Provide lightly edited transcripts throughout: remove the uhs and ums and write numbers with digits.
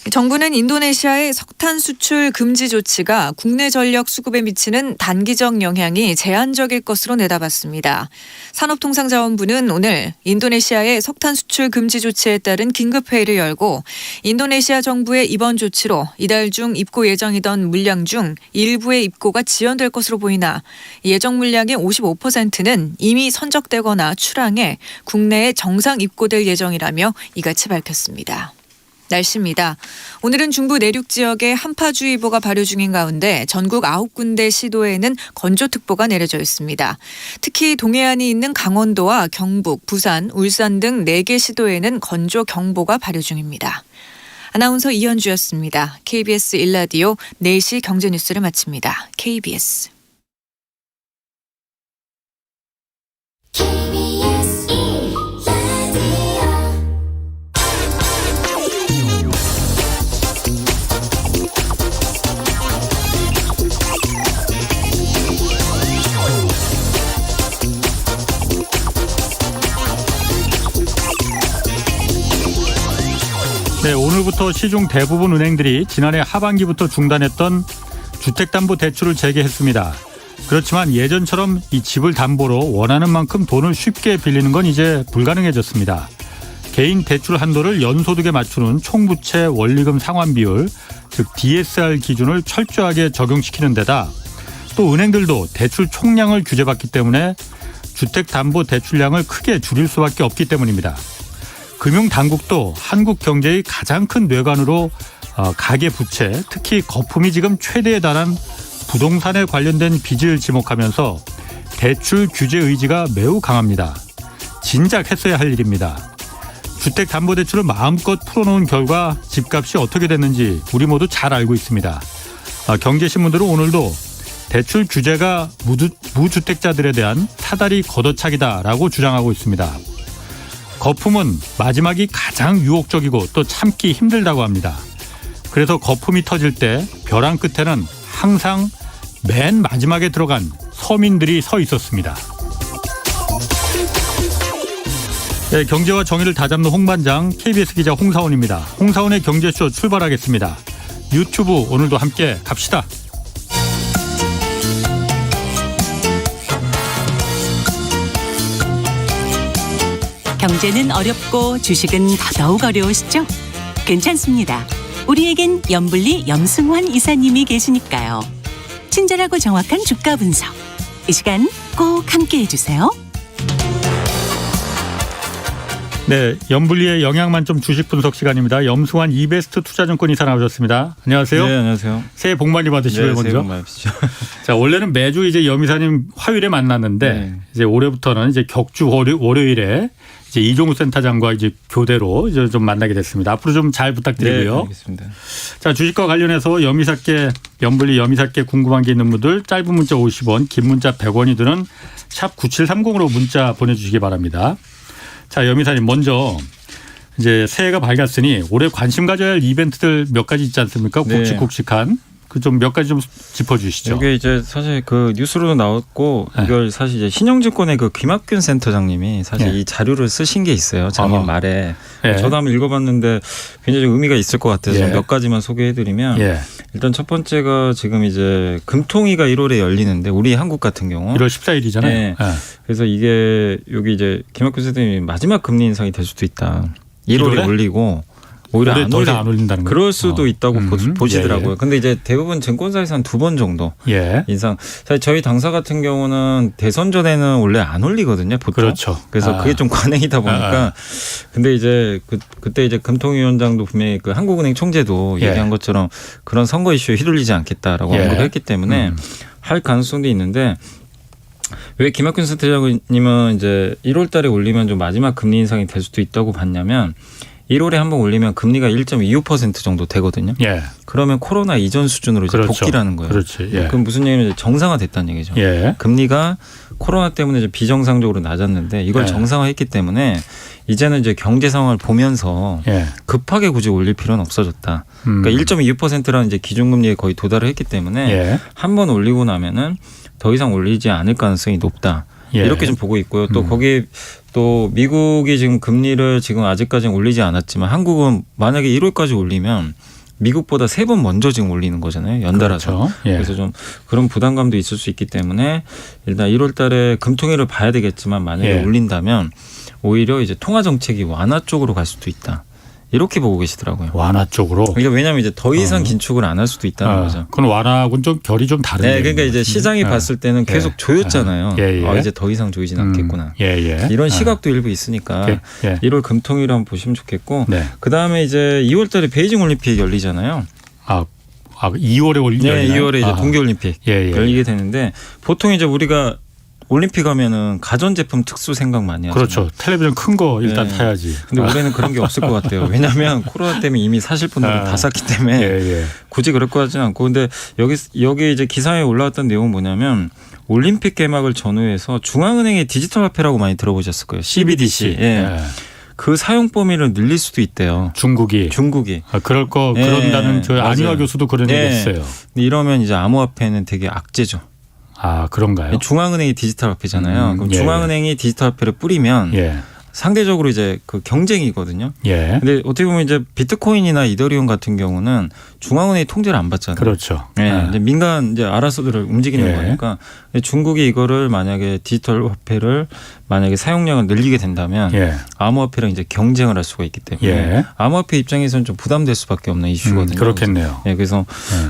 정부는 인도네시아의 석탄 수출 금지 조치가 국내 전력 수급에 미치는 단기적 영향이 제한적일 것으로 내다봤습니다. 산업통상자원부는 오늘 인도네시아의 석탄 수출 금지 조치에 따른 긴급회의를 열고 인도네시아 정부의 이번 조치로 이달 중 입고 예정이던 물량 중 일부의 입고가 지연될 것으로 보이나 예정 물량의 55%는 이미 선적되거나 출항해 국내에 정상 입고될 예정이라며 이같이 밝혔습니다. 날씨입니다. 오늘은 중부 내륙 지역에 한파주의보가 발효 중인 가운데 전국 9군데 시도에는 건조특보가 내려져 있습니다. 특히 동해안이 있는 강원도와 경북, 부산, 울산 등 4개 시도에는 건조경보가 발효 중입니다. 아나운서 이현주였습니다. KBS 1라디오 4시 경제뉴스를 마칩니다. KBS. 네, 오늘부터 시중 대부분 은행들이 지난해 하반기부터 중단했던 주택담보대출을 재개했습니다. 그렇지만 예전처럼 이 집을 담보로 원하는 만큼 돈을 쉽게 빌리는 건 이제 불가능해졌습니다. 개인 대출 한도를 연소득에 맞추는 총부채 원리금 상환 비율, 즉 DSR 기준을 철저하게 적용시키는 데다 또 은행들도 대출 총량을 규제받기 때문에 주택담보대출량을 크게 줄일 수밖에 없기 때문입니다. 금융당국도 한국 경제의 가장 큰 뇌관으로 가계부채, 특히 거품이 지금 최대에 달한 부동산에 관련된 빚을 지목하면서 대출 규제 의지가 매우 강합니다. 진작 했어야 할 일입니다. 주택담보대출을 마음껏 풀어놓은 결과 집값이 어떻게 됐는지 우리 모두 잘 알고 있습니다. 경제신문들은 오늘도 대출 규제가 무주택자들에 대한 사다리 걷어차기다라고 주장하고 있습니다. 거품은 마지막이 가장 유혹적이고 또 참기 힘들다고 합니다. 그래서 거품이 터질 때 벼랑 끝에는 항상 맨 마지막에 들어간 서민들이 서 있었습니다. 네, 경제와 정의를 다잡는 홍반장 KBS 기자 홍사원입니다. 홍사원의 경제쇼 출발하겠습니다. 유튜브 오늘도 함께 갑시다. 경제는 어렵고 주식은 더더욱 어려우시죠? 괜찮습니다. 우리에겐 염블리 염승환 이사님이 계시니까요. 친절하고 정확한 주가 분석. 이 시간 꼭 함께해 주세요. 네, 염블리의 영양만점 주식 분석 시간입니다. 염승환 이베스트 투자증권 이사 나오셨습니다. 안녕하세요. 네, 안녕하세요. 새해 복 많이 받으시고요. 네, 먼저. 새해 복 많이 받으시죠. 자, 원래는 매주 이제 염 이사님 화요일에 만났는데 네. 이제 올해부터는 이제 격주 월요일에 이제 이종우 센터장과 이제 교대로 이제 좀 만나게 됐습니다. 앞으로 좀 잘 부탁드리고요. 네, 알겠습니다. 자, 주식과 관련해서 염이사께 염블리 염이사께 궁금한 게 있는 분들 짧은 문자 50원, 긴 문자 100원이 드는 샵 9730으로 문자 보내주시기 바랍니다. 자, 염이사님 먼저 이제 새해가 밝았으니 올해 관심 가져야 할 이벤트들 몇 가지 있지 않습니까? 네. 굵직굵직한 그 좀 몇 가지 좀 짚어주시죠. 이게 이제 사실 그 뉴스로도 나왔고 네. 이걸 사실 이제 신영증권의 그 김학균 센터장님이 사실 네. 이 자료를 쓰신 게 있어요. 작년 말에. 네. 저도 한번 읽어봤는데 굉장히 좀 의미가 있을 것 같아서 예. 몇 가지만 소개해드리면 예. 일단 첫 번째가 지금 이제 금통위가 1월에 열리는데 우리 한국 같은 경우 1월 14일이잖아요. 네. 그래서 이게 여기 이제 김학균 센터장님이 마지막 금리 인상이 될 수도 있다. 1월에 올리고 오히려 더 이상 안 올린다는 거예요? 그럴 수도 있다고 보시더라고요. 예, 예. 근데 이제 대부분 증권사에서 한 2번 정도 예. 인상. 사실 저희 당사 같은 경우는 대선 전에는 원래 안 올리거든요. 보통. 그렇죠. 그래서 그게 좀 관행이다 보니까. 근데 이제 그때 이제 금통위원장도 분명히 그 한국은행 총재도 예. 얘기한 것처럼 그런 선거 이슈에 휘둘리지 않겠다라고 예. 언급했기 때문에 할 가능성도 있는데 왜 김학균 센터장님은 이제 1월 달에 올리면 좀 마지막 금리 인상이 될 수도 있다고 봤냐면 1월에 한번 올리면 금리가 1.25% 정도 되거든요. 예. 그러면 코로나 이전 수준으로 이제 그렇죠. 복귀라는 거예요. 그렇지. 예. 그럼 무슨 얘기냐면 정상화됐다는 얘기죠. 예. 금리가 코로나 때문에 이제 비정상적으로 낮았는데 이걸 예. 정상화했기 때문에 이제는 이제 경제 상황을 보면서 예. 급하게 굳이 올릴 필요는 없어졌다. 그러니까 1.25%라는 이제 기준금리에 거의 도달을 했기 때문에 예. 한 번 올리고 나면은 더 이상 올리지 않을 가능성이 높다. 예. 이렇게 좀 보고 있고요. 또 거기 또 미국이 지금 금리를 지금 아직까지는 올리지 않았지만 한국은 만약에 1월까지 올리면 미국보다 3번 먼저 지금 올리는 거잖아요. 연달아서. 그렇죠. 예. 그래서 좀 그런 부담감도 있을 수 있기 때문에 일단 1월 달에 금통위를 봐야 되겠지만 만약에 예. 올린다면 오히려 이제 통화 정책이 완화 쪽으로 갈 수도 있다. 이렇게 보고 계시더라고요. 완화 쪽으로. 그러니까 왜냐하면 이제 더 이상 긴축을 안 할 수도 있다는 거죠. 그건 완화하고는 좀 결이 좀 다른데. 네, 그러니까 이제 시장이 봤을 때는 계속 조였잖아요. 예, 예. 이제 더 이상 조이진 않겠구나. 예. 이런 시각도 일부 있으니까 예. 1월 금통위를 한번 보시면 좋겠고 네. 그다음에 이제 2월 달에 베이징 올림픽 열리잖아요. 2월에 올리죠. 네, 2월에 이제 동계 올림픽 예. 열리게 되는데 보통 이제 우리가 올림픽 하면은 가전제품 특수 생각 많이 하죠. 그렇죠. 텔레비전 큰 거 일단 네. 사야지. 근데 올해는 그런 게 없을 것 같아요. 왜냐하면 코로나 때문에 이미 사실 분들은 다 샀기 때문에 예. 굳이 그럴 것 같지는 않고 근데 여기 이제 기사에 올라왔던 내용은 뭐냐면 올림픽 개막을 전후해서 중앙은행의 디지털 화폐라고 많이 들어보셨을 거예요. CBDC. 예. 그 사용 범위를 늘릴 수도 있대요. 중국이. 그런다는 저 안희화 교수도 그런 얘기 했어요. 이러면 이제 암호화폐는 되게 악재죠. 그런가요? 중앙은행이 디지털 화폐잖아요. 그럼 예. 중앙은행이 디지털 화폐를 뿌리면 상대적으로 이제 그 경쟁이거든요. 예. 근데 어떻게 보면 이제 비트코인이나 이더리움 같은 경우는 중앙은행이 통제를 안 받잖아요. 그렇죠. 네. 이제 민간 이제 알아서들 움직이는 거니까 중국이 이거를 만약에 디지털 화폐를 만약에 사용량을 늘리게 된다면 암호화폐랑 이제 경쟁을 할 수가 있기 때문에 암호화폐 입장에서는 좀 부담될 수밖에 없는 이슈거든요. 그렇겠네요. 그래서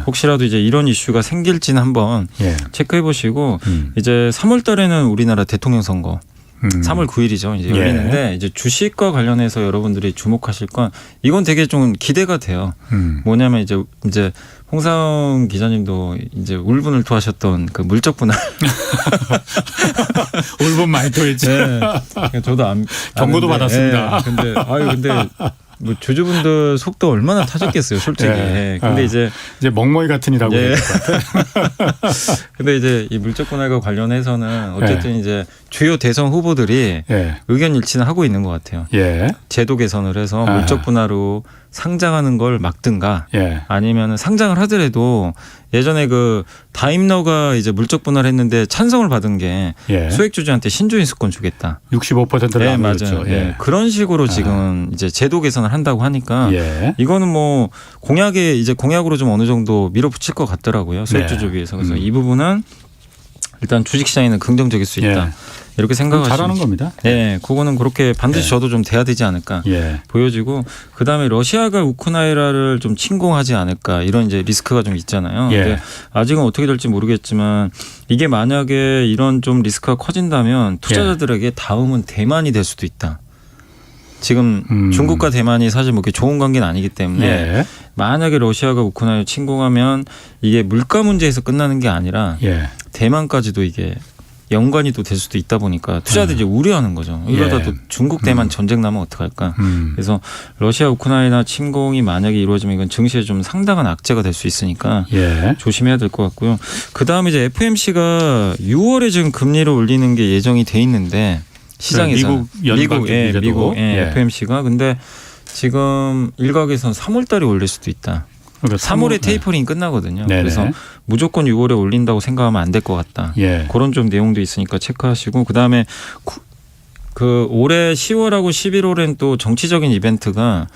혹시라도 이제 이런 이슈가 생길지는 한번 체크해 보시고 이제 3월 달에는 우리나라 대통령 선거 3월 9일이죠. 이제 열리는데 이제 주식과 관련해서 여러분들이 주목하실 건 이건 되게 좀 기대가 돼요. 뭐냐면 이제 홍사훈 기자님도 이제 울분을 토하셨던 그 물적 분할. 울분 많이 토했죠. 저도 경고도 받았습니다. 근데 뭐 주주분들 속도 얼마나 타셨겠어요, 솔직히. 근데 이제 멍멍이 같으니라고 해야 될 것 같아요. 근데 이제 이 물적 분할과 관련해서는 어쨌든 이제 주요 대선 후보들이 의견 일치는 하고 있는 것 같아요. 제도 개선을 해서 물적 분할로 상장하는 걸 막든가 아니면 상장을 하더라도 예전에 그 다임러가 이제 물적 분할했는데 찬성을 받은 게 소액주주한테 신주인수권 주겠다. 65%를 맞아요. 그런 식으로 지금 이제 제도 개선을 한다고 하니까 이거는 뭐 공약으로 좀 어느 정도 밀어붙일 것 같더라고요. 소액주주 위해서. 그래서 이 부분은 일단 주식시장에는 긍정적일 수 있다. 이렇게 생각하시면 잘하는 겁니다. 그거는 그렇게 반드시 저도 좀 돼야 되지 않을까 보여지고 그다음에 러시아가 우크라이나를 좀 침공하지 않을까 이런 이제 리스크가 좀 있잖아요. 근데 아직은 어떻게 될지 모르겠지만 이게 만약에 이런 좀 리스크가 커진다면 투자자들에게 다음은 대만이 될 수도 있다. 지금 중국과 대만이 사실 뭐 이렇게 좋은 관계는 아니기 때문에 만약에 러시아가 우크라이나를 침공하면 이게 물가 문제에서 끝나는 게 아니라 대만까지도 이게 연관이 또 될 수도 있다 보니까 투자자들이 우려하는 거죠. 이러다 또 중국 대만 전쟁 나면 어떡할까. 그래서 러시아 우크라이나 침공이 만약에 이루어지면 이건 증시에 좀 상당한 악재가 될 수 있으니까 조심해야 될 것 같고요. 그다음에 이제 FOMC가 6월에 지금 금리를 올리는 게 예정이 돼 있는데 시장에서 미국 FOMC가 근데 지금 일각에서는 3월 달에 올릴 수도 있다. 그러니까 3월에 테이퍼링이 끝나거든요. 그래서 무조건 6월에 올린다고 생각하면 안 될 것 같다. 그런 좀 내용도 있으니까 체크하시고 그다음에 그 올해 10월하고 11월엔 또 정치적인 이벤트가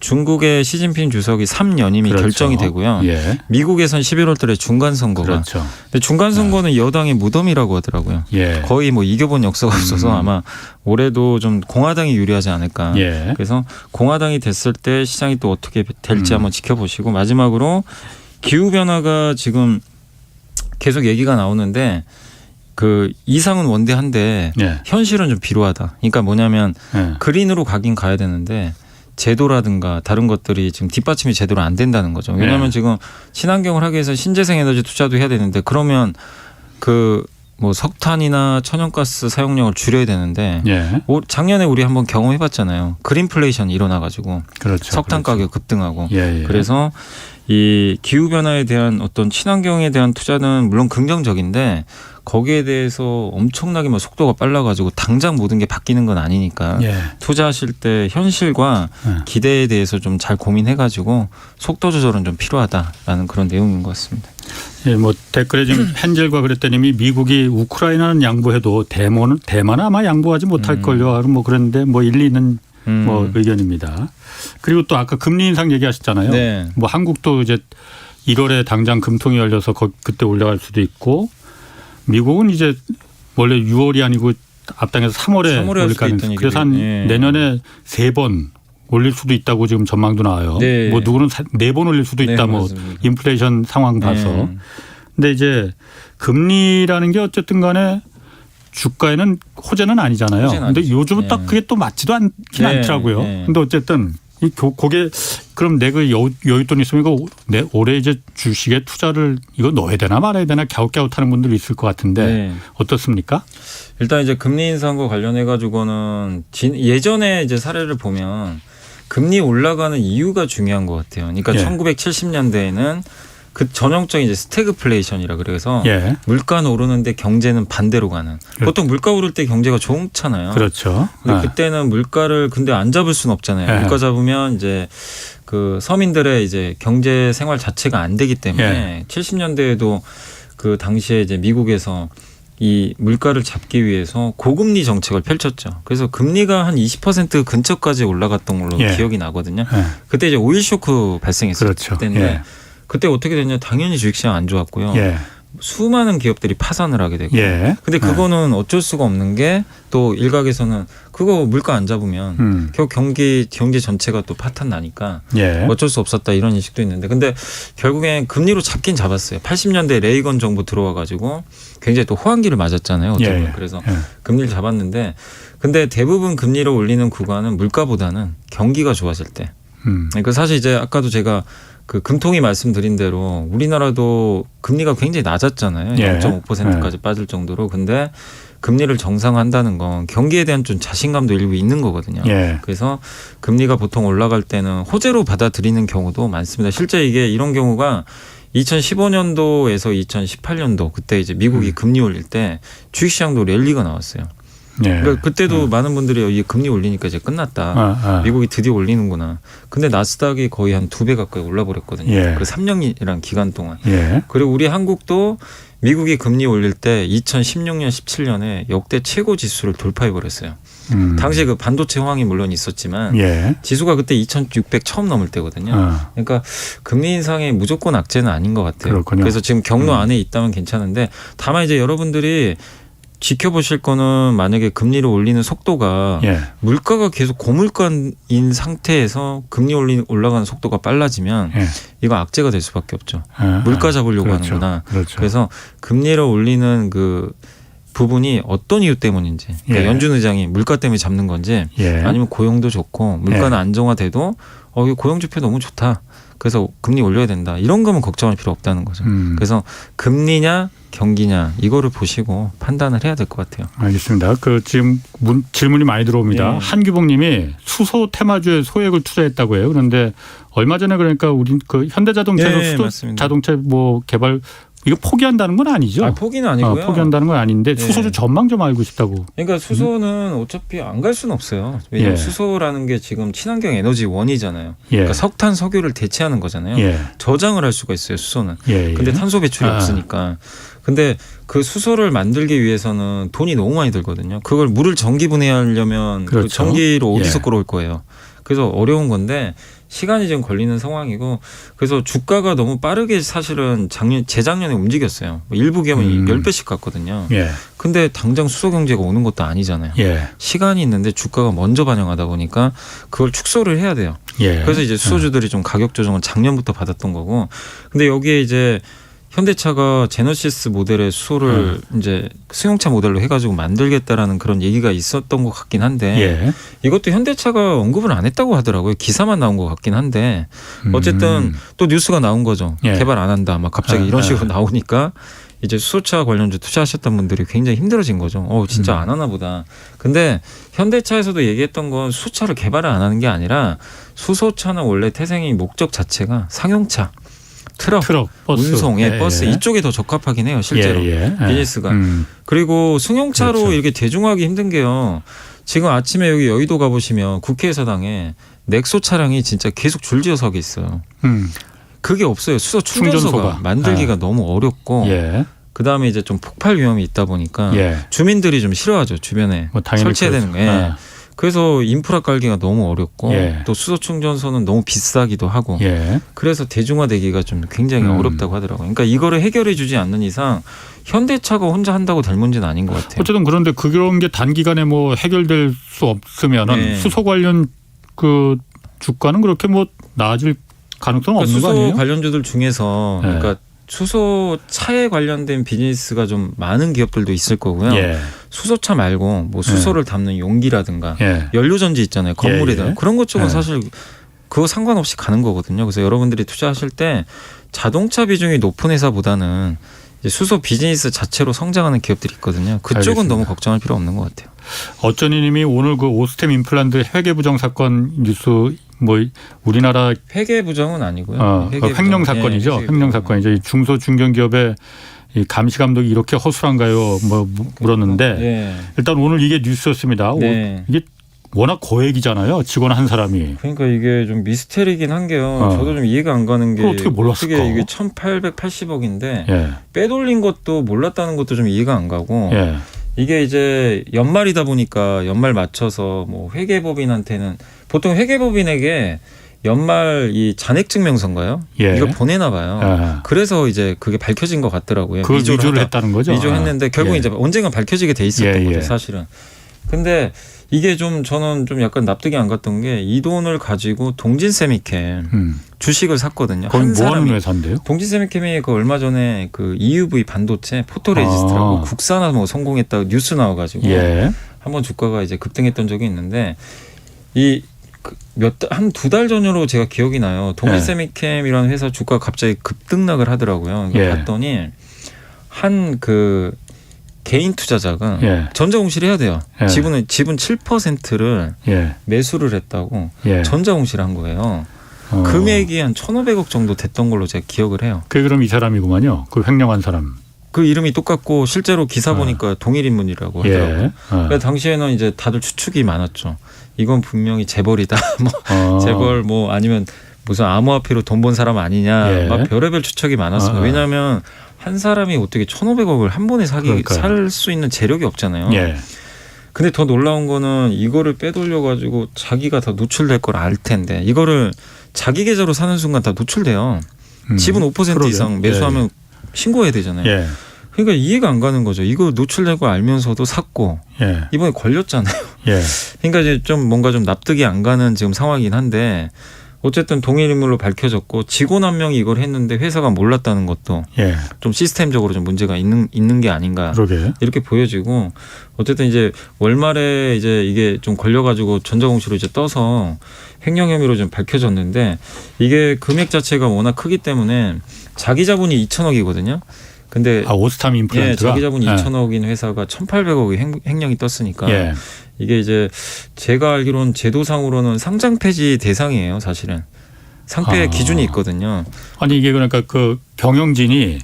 중국의 시진핑 주석이 3연임이 결정이 되고요. 미국에선 11월 달에 중간 선거가. 근데 중간 선거는 여당의 무덤이라고 하더라고요. 거의 뭐 이겨본 역사가 없어서 아마 올해도 좀 공화당이 유리하지 않을까. 그래서 공화당이 됐을 때 시장이 또 어떻게 될지 한번 지켜보시고 마지막으로 기후 변화가 지금 계속 얘기가 나오는데 그 이상은 원대한데 현실은 좀 비루하다. 그러니까 뭐냐면 그린으로 가긴 가야 되는데 제도라든가 다른 것들이 지금 뒷받침이 제대로 안 된다는 거죠. 왜냐하면 지금 친환경을 하기 위해서 신재생 에너지 투자도 해야 되는데 그러면 그 뭐 석탄이나 천연가스 사용량을 줄여야 되는데 작년에 우리 한번 경험해봤잖아요. 그린플레이션이 일어나가지고 석탄 가격 급등하고 그래서 이 기후 변화에 대한 어떤 친환경에 대한 투자는 물론 긍정적인데 거기에 대해서 엄청나게 뭐 속도가 빨라가지고 당장 모든 게 바뀌는 건 아니니까 투자하실 때 현실과 기대에 대해서 좀 잘 고민해가지고 속도 조절은 좀 필요하다라는 그런 내용인 것 같습니다. 뭐 댓글에 지금 헨젤과 그랬더니 미국이 우크라이나는 양보해도 대만은 아마 양보하지 못할 걸요. 뭐 그런데 뭐 일리 있는 뭐 의견입니다. 그리고 또 아까 금리 인상 얘기하셨잖아요. 네. 뭐 한국도 이제 1월에 당장 금통이 열려서 그때 올라갈 수도 있고 미국은 이제 원래 6월이 아니고 앞당겨서 3월에 할 올릴 수도 가능성. 있다는 그래서 한 얘기죠. 예. 내년에 3번 올릴 수도 있다고 지금 전망도 나와요. 네. 뭐 누구는 4번 올릴 수도 있다. 네, 뭐 맞습니다. 인플레이션 상황 봐서. 네. 근데 이제 금리라는 게 어쨌든 간에 주가에는 호재는 아니잖아요. 호재는 근데 아니죠. 요즘은 네. 딱 그게 또 맞지도 않긴 네. 않더라고요. 네. 근데 어쨌든 이 고게 그럼 내가 여윳돈 있으면 이거 올해 이제 주식에 투자를 이거 넣어야 되나 말아야 되나 갸웃갸웃하는 분들이 있을 것 같은데 네. 어떻습니까? 일단 이제 금리 인상과 관련해 가지고는 예전에 이제 사례를 보면 금리 올라가는 이유가 중요한 것 같아요. 그러니까 예. 1970년대에는 그 전형적인 이제 스태그플레이션이라 그래서 예. 물가는 오르는데 경제는 반대로 가는. 보통 물가 오를 때 경제가 좋잖아요. 그렇죠. 근데 아. 그때는 물가를 근데 안 잡을 수는 없잖아요. 예. 물가 잡으면 이제 그 서민들의 이제 경제 생활 자체가 안 되기 때문에 70년대에도 그 당시에 이제 미국에서 이 물가를 잡기 위해서 고금리 정책을 펼쳤죠. 그래서 금리가 한 20% 근처까지 올라갔던 걸로 예. 기억이 나거든요. 예. 그때 이제 오일 쇼크 발생했을 그렇죠. 때인데 예. 그때 어떻게 됐냐? 당연히 주식시장 안 좋았고요. 예. 수많은 기업들이 파산을 하게 되고. 예. 근데 그거는 어쩔 수가 없는 게 또 일각에서는 그거 물가 안 잡으면 결국 경제 전체가 또 파탄 나니까 예. 어쩔 수 없었다 이런 인식도 있는데 근데 결국엔 금리로 잡긴 잡았어요. 80년대 레이건 정부 들어와 가지고 굉장히 또 호황기를 맞았잖아요. 어떻게 보면. 예. 그래서 예. 금리를 잡았는데 근데 대부분 금리를 올리는 구간은 물가보다는 경기가 좋아질 때. 그러니까 사실 이제 아까도 제가 그 금통위 말씀드린 대로 우리나라도 금리가 굉장히 낮았잖아요. 예. 0.5%까지 빠질 정도로. 근데 금리를 정상화한다는 건 경기에 대한 좀 자신감도 일부 있는 거거든요. 예. 그래서 금리가 보통 올라갈 때는 호재로 받아들이는 경우도 많습니다. 실제 이게 이런 경우가 2015년도에서 2018년도 그때 이제 미국이 금리 올릴 때 주식시장도 랠리가 나왔어요. 예. 그러니까 그때도 많은 분들이 이 금리 올리니까 이제 끝났다. 미국이 드디어 올리는구나. 근데 나스닥이 거의 한 2배 가까이 올라버렸거든요. 예. 그 3년이란 기간 동안. 예. 그리고 우리 한국도 미국이 금리 올릴 때 2016년, 17년에 역대 최고 지수를 돌파해 버렸어요. 당시에 그 반도체 호황이 물론 있었지만 예. 지수가 그때 2,600 처음 넘을 때거든요. 그러니까 금리 인상이 무조건 악재는 아닌 것 같아요. 그렇군요. 그래서 지금 경로 안에 있다면 괜찮은데 다만 이제 여러분들이 지켜보실 거는 만약에 금리를 올리는 속도가 예. 물가가 계속 고물가인 상태에서 금리 올라가는 속도가 빨라지면 예. 이거 악재가 될 수밖에 없죠. 예. 물가 잡으려고 그렇죠. 하는구나. 그렇죠. 그래서 금리를 올리는 그 부분이 어떤 이유 때문인지 그러니까 예. 연준 의장이 물가 때문에 잡는 건지 예. 아니면 고용도 좋고 물가는 예. 안정화돼도 이거 고용 지표 너무 좋다. 그래서 금리 올려야 된다. 이런 거면 걱정할 필요 없다는 거죠. 그래서 금리냐 경기냐 이거를 보시고 판단을 해야 될 것 같아요. 알겠습니다. 그 지금 질문이 많이 들어옵니다. 네. 한규봉님이 수소 테마주에 소액을 투자했다고 해요. 그런데 얼마 전에 그러니까 우리 그 현대자동차도 네, 수소 맞습니다. 자동차 뭐 개발 이거 포기한다는 건 아니죠? 포기는 아니고요. 포기한다는 건 아닌데 네. 수소주 전망 좀 알고 싶다고. 그러니까 수소는 어차피 안 갈 수는 없어요. 왜냐하면 예. 수소라는 게 지금 친환경 에너지 원이잖아요. 예. 그러니까 석탄, 석유를 대체하는 거잖아요. 예. 저장을 할 수가 있어요. 수소는. 예. 근데 탄소 배출이 아. 없으니까. 근데 그 수소를 만들기 위해서는 돈이 너무 많이 들거든요. 그걸 물을 전기 분해하려면 그 그렇죠. 전기를 어디서 예. 끌어올 거예요. 그래서 어려운 건데 시간이 좀 걸리는 상황이고 그래서 주가가 너무 빠르게 사실은 재작년에 움직였어요. 일부 기업은 10배씩 갔거든요. 예. 근데 당장 수소 경제가 오는 것도 아니잖아요. 예. 시간이 있는데 주가가 먼저 반영하다 보니까 그걸 축소를 해야 돼요. 예. 그래서 이제 수소주들이 좀 가격 조정을 작년부터 받았던 거고 근데 여기에 이제 현대차가 제너시스 모델의 수소를 이제 승용차 모델로 해가지고 만들겠다라는 그런 얘기가 있었던 것 같긴 한데 예. 이것도 현대차가 언급을 안 했다고 하더라고요. 기사만 나온 것 같긴 한데 어쨌든 또 뉴스가 나온 거죠. 예. 개발 안 한다. 막 갑자기 이런 식으로 나오니까 이제 수소차 관련주 투자하셨던 분들이 굉장히 힘들어진 거죠. 진짜 안 하나 보다. 근데 현대차에서도 얘기했던 건 수소차를 개발을 안 하는 게 아니라 수소차는 원래 태생의 목적 자체가 상용차. 트럭, 버스, 운송, 예, 버스 예. 이쪽에 더 적합하긴 해요. 실제로 예. 비즈니스가. 그리고 승용차로 그렇죠. 이렇게 대중화하기 힘든 게요. 지금 아침에 여기 여의도 가보시면 국회의사당에 넥소 차량이 진짜 계속 줄지어 서게 있어요. 그게 없어요. 수소 충전소가 만들기가 너무 어렵고 예. 그다음에 이제 좀 폭발 위험이 있다 보니까 예. 주민들이 좀 싫어하죠. 주변에 뭐 당연히 설치해야 되는 그렇죠. 거예요. 그래서 인프라 깔기가 너무 어렵고 예. 또 수소 충전소는 너무 비싸기도 하고 예. 그래서 대중화되기가 좀 굉장히 어렵다고 하더라고요. 그러니까 이거를 해결해 주지 않는 이상 현대차가 혼자 한다고 될 문제는 아닌 것 같아요. 어쨌든 그런데 그런 게 단기간에 뭐 해결될 수 없으면은 네. 수소 관련 그 주가는 그렇게 뭐 나아질 가능성은 그러니까 없는 거 수소 아니에요? 관련주들 중에서 네. 그러니까 수소차에 관련된 비즈니스가 좀 많은 기업들도 있을 거고요. 예. 수소차 말고 뭐 수소를 담는 용기라든가 예. 연료전지 있잖아요. 건물에다 예, 예. 그런 것 쪽은 예. 사실 그거 상관없이 가는 거거든요. 그래서 여러분들이 투자하실 때 자동차 비중이 높은 회사보다는 이제 수소 비즈니스 자체로 성장하는 기업들이 있거든요. 그쪽은 알겠습니다. 너무 걱정할 필요 없는 것 같아요. 어쩐이님이 오늘 그 오스템 임플란트 회계 부정 사건 뉴스 뭐 우리나라 회계 부정은 아니고요. 회계 부정. 횡령 사건이죠. 예, 횡령 사건이죠. 이 중소 중견기업의 이 감시 감독이 이렇게 허술한가요? 뭐 물었는데 예. 일단 오늘 이게 뉴스였습니다. 네. 이게 워낙 거액이잖아요. 직원 한 사람이. 그러니까 이게 좀 미스테리긴 한 게요. 저도 좀 이해가 안 가는 게 그걸 어떻게 몰랐을까? 어떻게 이게 1,880억인데 예. 빼돌린 것도 몰랐다는 것도 좀 이해가 안 가고 예. 이게 이제 연말이다 보니까 연말 맞춰서 뭐 회계법인한테는 보통 회계법인에게 연말 이 잔액증명서인가요? 예. 이걸 보내나 봐요. 예. 그래서 이제 그게 밝혀진 것 같더라고요. 그걸 위조를 하다- 했다는 거죠. 위조했는데 결국 예. 이제 언젠가 밝혀지게 돼 있었던 예, 예. 거죠, 사실은. 근데 이게 좀 저는 좀 약간 납득이 안 갔던 게 이 돈을 가지고 동진세미캠 주식을 샀거든요. 거기 한 뭐 하는 사람이 회사인데요? 동진세미캠이 그 얼마 전에 그 EUV 반도체 포토레지스트라고 아. 국산화 뭐 성공했다고 뉴스 나와가지고 예. 한번 주가가 이제 급등했던 적이 있는데 이 한 두 달 전으로 제가 기억이 나요. 동진세미캠이라는 회사 주가 가 갑자기 급등락을 하더라고요. 그러니까 예. 봤더니 한 그 개인 투자자가 예. 전자공시를 해야 돼요. 예. 지분 7%를 예. 매수를 했다고 예. 전자공시를 한 거예요. 어. 금액이 한 1,500억 정도 됐던 걸로 제가 기억을 해요. 그게 그럼 이 사람이구만요. 그 횡령한 사람. 그 이름이 똑같고 실제로 기사 보니까 동일 인물이라고 하더라고요. 예. 그러니까 당시에는 이제 다들 추측이 많았죠. 이건 분명히 재벌이다. 뭐 재벌 뭐 아니면 무슨 암호화폐로 돈 번 사람 아니냐. 예. 막 별의별 추측이 많았습니다. 왜냐하면 한 사람이 어떻게 1,500억을 한 번에 살 수 있는 재력이 없잖아요. 예. 근데 더 놀라운 거는 이거를 빼돌려 가지고 자기가 다 노출될 걸 알 텐데 이거를 자기 계좌로 사는 순간 다 노출돼요. 지분 5% 그러게요. 이상 매수하면 신고해야 되잖아요. 예. 그러니까 이해가 안 가는 거죠. 이거 노출될 거 알면서도 샀고 예. 이번에 걸렸잖아요. 예. 그러니까 이제 좀 뭔가 좀 납득이 안 가는 지금 상황이긴 한데 어쨌든 동일 인물로 밝혀졌고 직원 한 명이 이걸 했는데 회사가 몰랐다는 것도 예. 좀 시스템적으로 좀 문제가 있는 게 아닌가 그러게. 이렇게 보여지고 어쨌든 이제 월말에 이제 이게 좀 걸려가지고 전자공시로 이제 떠서 횡령 혐의로 좀 밝혀졌는데 이게 금액 자체가 워낙 크기 때문에 자기 자본이 2,000억이거든요. 근데 오스탐 임플란트가 예, 자기 자본이 예. 2,000억인 회사가 1,800억의 횡령이 떴으니까 예. 이게 이제 제가 알기로는 제도상으로는 상장 폐지 대상이에요, 사실은. 상폐 기준이 있거든요. 아니 이게 그러니까 그 경영진이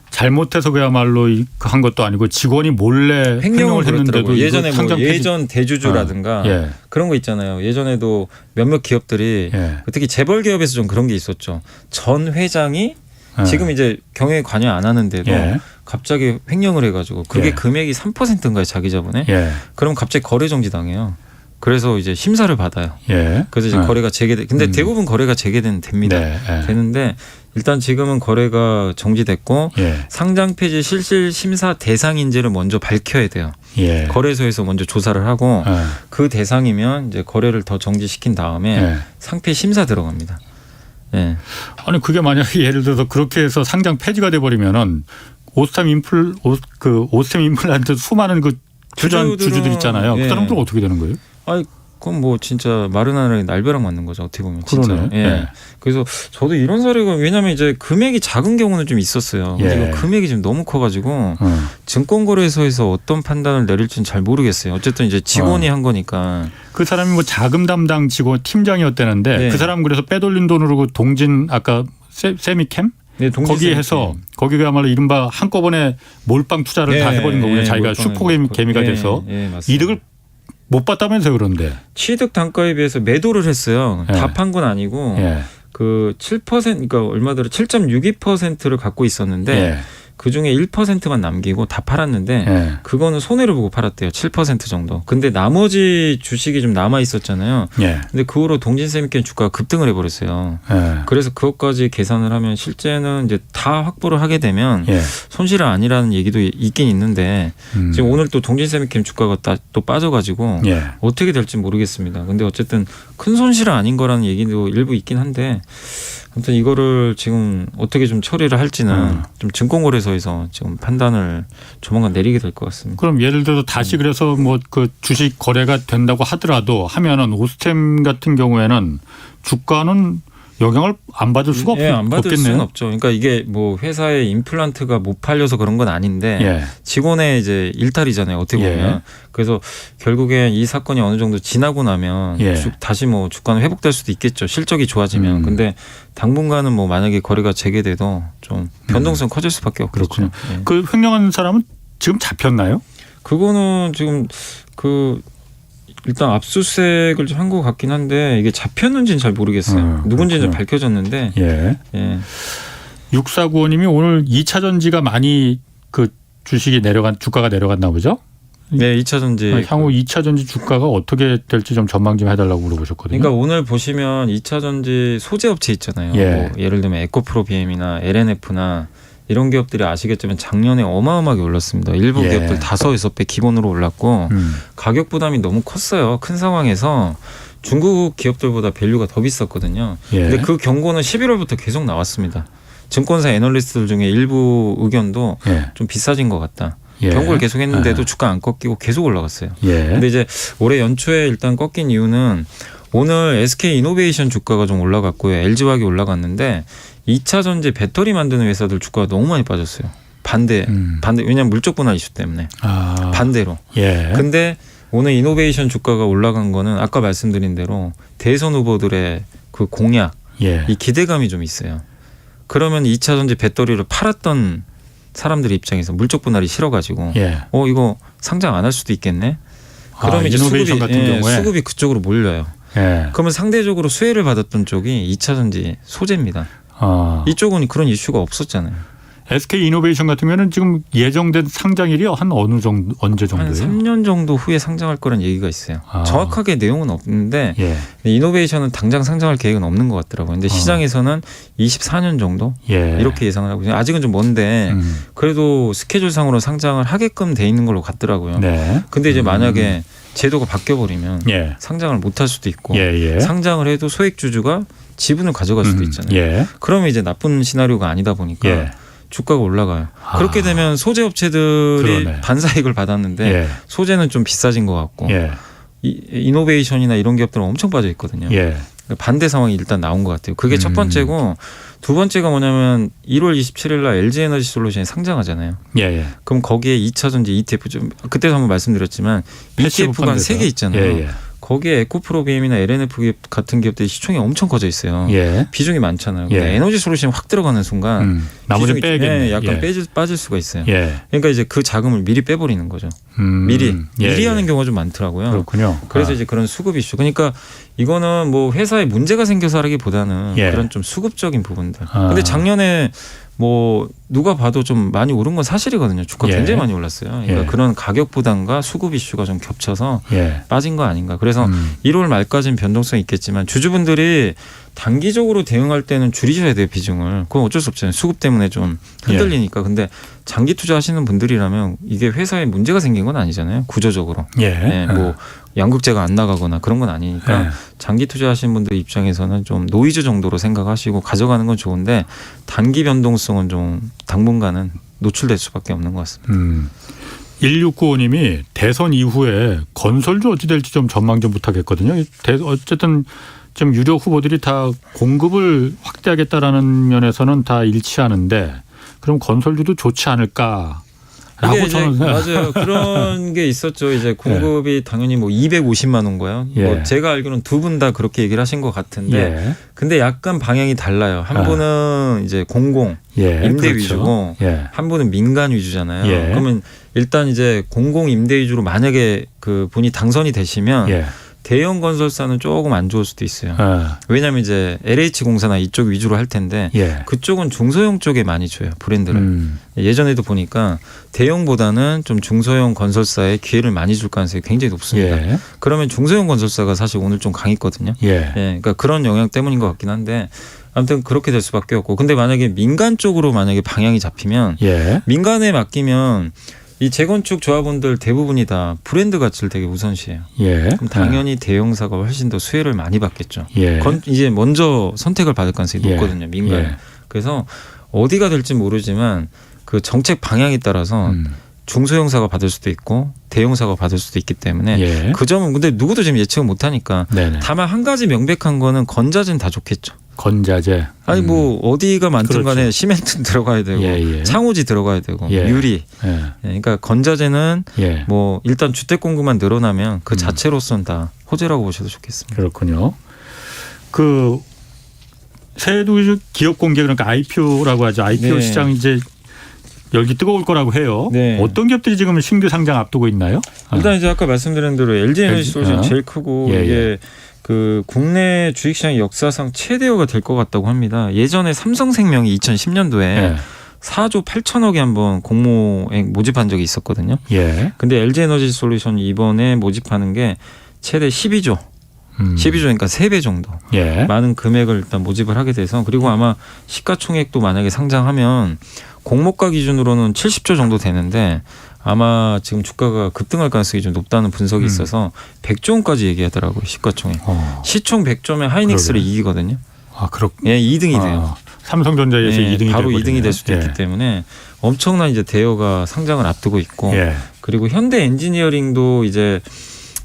잘못해서 그야말로 한 것도 아니고 직원이 몰래 횡령을 했는데도 예전에 뭐 상장 폐지- 예전 대주주라든가 예. 그런 거 있잖아요. 예전에도 몇몇 기업들이 예. 특히 재벌 기업에서 좀 그런 게 있었죠. 전 회장이 지금 이제 경영에 관여 안 하는데도 예. 갑자기 횡령을 해가지고 그게 예. 금액이 3%인가요, 자기 자본에? 예. 그럼 갑자기 거래 정지 당해요. 그래서 이제 심사를 받아요. 예. 그래서 이제 거래가 재개돼. 근데 대부분 거래가 재개되는 됩니다. 네. 예. 되는데 일단 지금은 거래가 정지됐고 예. 상장 폐지 실질 심사 대상인지를 먼저 밝혀야 돼요. 예. 거래소에서 먼저 조사를 하고 예. 그 대상이면 이제 거래를 더 정지시킨 다음에 예. 상폐 심사 들어갑니다. 예. 아니 그게 만약에 예를 들어서 그렇게 해서 상장 폐지가 돼 버리면은 오스템 임플란트 수많은 그 주주들 있잖아요. 예. 그 사람들은 어떻게 되는 거예요? 아니 그건 뭐 진짜 마른 하늘에 날벼락 맞는 거죠. 어떻게 보면 진짜. 그러네. 예. 예. 그래서 저도 이런 사례가 왜냐하면 이제 금액이 작은 경우는 좀 있었어요. 근데 예. 이거 금액이 지금 너무 커가지고 증권거래소에서 어떤 판단을 내릴지는 잘 모르겠어요. 어쨌든 이제 직원이 한 거니까. 그 사람이 뭐 자금 담당 직원 팀장이었다는데 네. 그 사람 그래서 빼돌린 돈으로 그 동진 아까 세미캠 네, 거기에 해서 거기가야말로 이른바 한꺼번에 몰빵 투자를 다 해버린 거군요. 자기가 슈퍼개미가 돼서 이득을 못 봤다면서요. 그런데 취득 단가에 비해서 매도를 했어요. 예. 다 판 건 아니고 예. 그 7% 그러니까 얼마더라 7.62%를 갖고 있었는데 예. 그중에 1%만 남기고 다 팔았는데 예. 그거는 손해를 보고 팔았대요. 7% 정도. 근데 나머지 주식이 좀 남아 있었잖아요. 예. 근데 그 후로 동진세미캠 주가가 급등을 해버렸어요. 예. 그래서 그것까지 계산을 하면 실제는 이제 다 확보를 하게 되면 예. 손실은 아니라는 얘기도 있긴 있는데 지금 오늘 또 동진세미캠 주가가 또 빠져가지고 예. 어떻게 될지 모르겠습니다. 근데 어쨌든 큰 손실은 아닌 거라는 얘기도 일부 있긴 한데 아무튼 이거를 지금 어떻게 좀 처리를 할지는 좀 증권거래소에서 지금 판단을 조만간 내리게 될 것 같습니다. 그럼 예를 들어서 다시 그래서 뭐 그 주식 거래가 된다고 하더라도 하면은 오스템 같은 경우에는 주가는 영향을 안 받을 수가 안 받을 없겠네요. 수는 없죠. 그러니까 이게 뭐 회사의 임플란트가 못 팔려서 그런 건 아닌데 예. 직원의 이제 일탈이잖아요. 어떻게 보면. 예. 그래서 결국에 이 사건이 어느 정도 지나고 나면 예. 다시 뭐 주가는 회복될 수도 있겠죠. 실적이 좋아지면. 근데 당분간은 뭐 만약에 거래가 재개돼도 좀 변동성 커질 수밖에 없겠죠. 그렇군요. 예. 그 횡령한 사람은 지금 잡혔나요? 그거는 지금 일단 압수수색을 좀 한 것 같긴 한데 이게 잡혔는지는 잘 모르겠어요. 누군지는 좀 밝혀졌는데. 예. 예. 6495님이 오늘 2차 전지가 많이 그 주식이 주가가 내려갔나 보죠? 네, 2차 전지. 향후 2차 전지 주가가 어떻게 될지 좀 전망 좀 해달라고 물어보셨거든요. 그러니까 오늘 보시면 2차 전지 소재 업체 있잖아요. 예. 뭐 예를 들면 에코프로비엠이나 LNF나 이런 기업들이 아시겠지만 작년에 어마어마하게 올랐습니다. 일부 예. 기업들 5-6배 기본으로 올랐고 가격 부담이 너무 컸어요. 큰 상황에서 중국 기업들보다 밸류가 더 비쌌거든요. 예. 근데 그 경고는 11월부터 계속 나왔습니다. 증권사 애널리스트들 중에 일부 의견도 예. 좀 비싸진 것 같다. 예. 경고를 계속 했는데도 예. 주가 안 꺾이고 계속 올라갔어요. 예. 근데 이제 올해 연초에 일단 꺾인 이유는 오늘 SK 이노베이션 주가가 좀 올라갔고요. LG화학이 올라갔는데 2차 전지 배터리 만드는 회사들 주가가 너무 많이 빠졌어요. 반대. 왜냐하면 물적 분할 이슈 때문에. 아. 반대로. 예. 근데 오늘 이노베이션 주가가 올라간 거는 아까 말씀드린 대로 대선 후보들의 그 공약, 예. 이 기대감이 좀 있어요. 그러면 2차 전지 배터리를 팔았던 사람들의 입장에서 물적 분할이 싫어가지고 예. 이거 상장 안 할 수도 있겠네. 그러면 이제 이노베이션 같은 경우에 수급이 그쪽으로 몰려요. 예. 그러면 상대적으로 수혜를 받았던 쪽이 2차 전지 소재입니다. 이쪽은 그런 이슈가 없었잖아요. SK 이노베이션 같은 경우는 지금 예정된 상장일이 한 어느 정도 언제 한 정도예요? 3년 정도 후에 상장할 거란 얘기가 있어요. 정확하게 내용은 없는데 예. 이노베이션은 당장 상장할 계획은 없는 것 같더라고요. 근데 시장에서는 24년 정도 예. 이렇게 예상을 하고 있어요. 아직은 좀 먼데 그래도 스케줄상으로 상장을 하게끔 돼 있는 걸로 같더라고요. 네. 근데 이제 만약에 제도가 바뀌어버리면 예. 상장을 못 할 수도 있고 예. 예. 상장을 해도 소액주주가 지분을 가져갈 수도 있잖아요. 예. 그러면 이제 나쁜 시나리오가 아니다 보니까 예. 주가가 올라가요. 그렇게 되면 소재 업체들이 그러네. 반사익을 받았는데 예. 소재는 좀 비싸진 것 같고 예. 이노베이션이나 이런 기업들은 엄청 빠져 있거든요. 예. 반대 상황이 일단 나온 것 같아요. 그게 첫 번째고 두 번째가 뭐냐면 1월 27일 날 LG에너지 솔루션이 상장하잖아요. 예. 그럼 거기에 2차 전지 ETF 좀 그때도 한번 말씀드렸지만 패시브 ETF가 한 펀드죠. 3개 있잖아요. 예. 거기에 에코프로비엠이나 LNF 같은 기업들이 시총이 엄청 커져 있어요. 예. 비중이 많잖아요. 근데 예. 에너지 솔루션이 확 들어가는 순간 나머지는 비중이 빼야겠네. 약간 예. 빠질 수가 있어요. 예. 그러니까 이제 그 자금을 미리 빼버리는 거죠. 미리 예. 하는 경우가 좀 많더라고요. 그렇군요. 그래서 이제 그런 수급 이슈. 그러니까 이거는 뭐 회사에 문제가 생겨서 하기보다는 예. 그런 좀 수급적인 부분들. 근데 작년에 뭐 누가 봐도 좀 많이 오른 건 사실이거든요. 주가 예. 굉장히 많이 올랐어요. 그러니까 예. 그런 가격 부담과 수급 이슈가 좀 겹쳐서 예. 빠진 거 아닌가. 그래서 1월 말까지는 변동성이 있겠지만 주주분들이 단기적으로 대응할 때는 줄이셔야 돼요, 비중을. 그건 어쩔 수 없잖아요. 수급 때문에 좀 흔들리니까. 근데 장기 투자하시는 분들이라면 이게 회사에 문제가 생긴 건 아니잖아요. 구조적으로. 예. 네, 뭐 양극재가 안 나가거나 그런 건 아니니까 예. 장기 투자하시는 분들 입장에서는 좀 노이즈 정도로 생각하시고 가져가는 건 좋은데 단기 변동성은 좀 당분간은 노출될 수밖에 없는 것 같습니다. 1695님이 대선 이후에 건설주 어찌 될지 좀 전망 좀 부탁했거든요. 어쨌든 좀 유력 후보들이 다 공급을 확대하겠다라는 면에서는 다 일치하는데 그럼 건설주도 좋지 않을까? 라고 저는 맞아요. 그런 게 있었죠. 이제 공급이 당연히 뭐 250만 원 거예요. 예. 뭐 제가 알기로는 두 분 다 그렇게 얘기를 하신 것 같은데 예. 근데 약간 방향이 달라요. 한 분은 이제 공공 예. 임대 그렇죠. 위주고 예. 한 분은 민간 위주잖아요. 예. 그러면 일단 이제 공공 임대 위주로 만약에 그 분이 당선이 되시면 예. 대형 건설사는 조금 안 좋을 수도 있어요. 예. 왜냐하면 이제 LH공사나 이쪽 위주로 할 텐데 예. 그쪽은 중소형 쪽에 많이 줘요. 브랜드를. 예전에도 보니까 대형보다는 좀 중소형 건설사에 기회를 많이 줄 가능성이 굉장히 높습니다. 예. 그러면 중소형 건설사가 사실 오늘 좀 강했거든요. 예. 예, 그러니까 그런 영향 때문인 것 같긴 한데 아무튼 그렇게 될 수밖에 없고 근데 만약에 민간 쪽으로 만약에 방향이 잡히면 예. 민간에 맡기면 이 재건축 조합원들 대부분이 다 브랜드 가치를 되게 우선시해요. 예. 그럼 당연히 대형사가 훨씬 더 수혜를 많이 받겠죠. 예. 이제 먼저 선택을 받을 가능성이 예. 높거든요. 민간. 예. 그래서 어디가 될지 모르지만 그 정책 방향에 따라서 중소형사가 받을 수도 있고 대형사가 받을 수도 있기 때문에 예. 그 점은 근데 누구도 지금 예측을 못하니까 네네. 다만 한 가지 명백한 거는 건자재는 다 좋겠죠. 건자재. 아니 뭐 어디가 많든 간에 그렇죠. 시멘트 들어가야 되고 예, 예. 창호지 들어가야 되고 예. 유리. 예. 예, 그러니까 건자재는 예. 뭐 일단 주택 공급만 늘어나면 그 자체로서는 다 호재라고 보셔도 좋겠습니다. 그렇군요. 그 새해도 기업 공개 그러니까 IPO라고 하죠. IPO 네. 시장 이제 열기 뜨거울 거라고 해요. 네. 어떤 기업들이 지금 신규 상장 앞두고 있나요? 일단 이제 아까 말씀드린 대로 LG에너지솔루션 제일 크고 예, 이게 그 국내 주식시장 역사상 최대어가 될 것 같다고 합니다. 예전에 삼성생명이 2010년도에 예. 4조 8천억에 한번 공모에 모집한 적이 있었거든요. 예. 근데 LG에너지솔루션이 이번에 모집하는 게 최대 12조. 12조니까 3배 정도 예. 많은 금액을 일단 모집을 하게 돼서 그리고 아마 시가총액도 만약에 상장하면 공모가 기준으로는 70조 정도 되는데 아마 지금 주가가 급등할 가능성이 좀 높다는 분석이 있어서 100조 원까지 얘기하더라고요. 시가총액. 시총 100조면 하이닉스를 그러게요. 이기거든요. 아, 예, 2등이 돼요. 삼성전자에서 예, 2등이 바로 되거든요. 2등이 될 수도 예. 있기 때문에 엄청난 이제 대여가 상장을 앞두고 있고 예. 그리고 현대 엔지니어링도 이제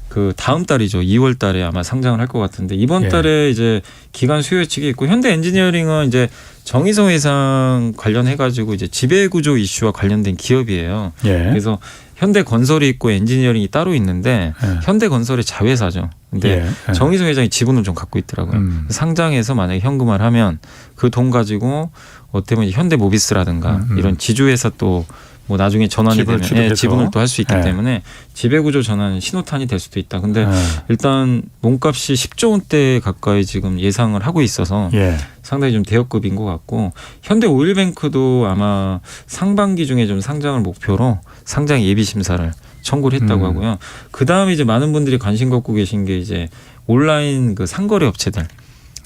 그 다음 달이죠. 2월 달에 아마 상장을 할 것 같은데 이번 예. 달에 이제 기간 수요 예측이 있고 현대 엔지니어링은 이제 정의성 회상 관련해 가지고 이제 지배 구조 이슈와 관련된 기업이에요. 예. 그래서 현대 건설이 있고 엔지니어링이 따로 있는데 예. 현대 건설이 자회사죠. 근데 예. 정의성 회장이 지분을 좀 갖고 있더라고요. 상장해서 만약에 현금화를 하면 그 돈 가지고 어떻게 보면 현대 모비스라든가 이런 지주회사 또 뭐 나중에 전환이 지분을 되면 취득해서. 지분을 또 할 수 있기 예. 때문에 지배구조 전환 신호탄이 될 수도 있다. 근데 예. 일단 몸값이 10조 원대 가까이 지금 예상을 하고 있어서 예. 상당히 좀 대역급인 것 같고 현대 오일뱅크도 아마 상반기 중에 좀 상장을 목표로 상장 예비 심사를 청구를 했다고 하고요. 그 다음에 이제 많은 분들이 관심 갖고 계신 게 이제 온라인 그 상거래 업체들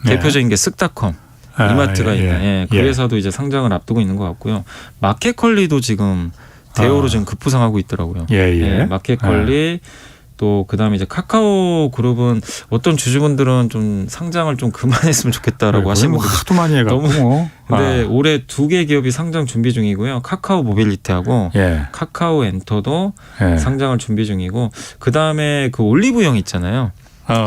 대표적인 게 쓱닷컴. 이마트가 있는 예, 그 회사도 이제 상장을 앞두고 있는 것 같고요. 마켓컬리도 지금 대여로 지금 급부상하고 있더라고요. 예. 마켓컬리 또 그다음에 이제 카카오 그룹은 어떤 주주분들은 좀 상장을 좀 그만했으면 좋겠다라고 하시는 분들 하도 많이 해가지고. 너무 근데 올해 2개 기업이 상장 준비 중이고요. 카카오 모빌리티하고 예. 카카오 엔터도 예. 상장을 준비 중이고 그다음에 그 올리브영 있잖아요.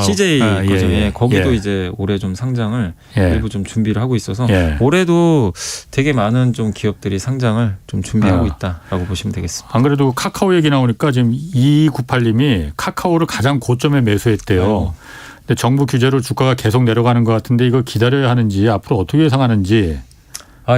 CJ 예, 거죠. 예. 거기도 예. 이제 올해 좀 상장을 예. 일부 좀 준비를 하고 있어서 예. 올해도 되게 많은 좀 기업들이 상장을 좀 준비하고 있다라고 보시면 되겠습니다. 안 그래도 카카오 얘기 나오니까 지금 2298님이 카카오를 가장 고점에 매수했대요. 아이고. 근데 정부 규제로 주가가 계속 내려가는 것 같은데 이거 기다려야 하는지 앞으로 어떻게 예상하는지.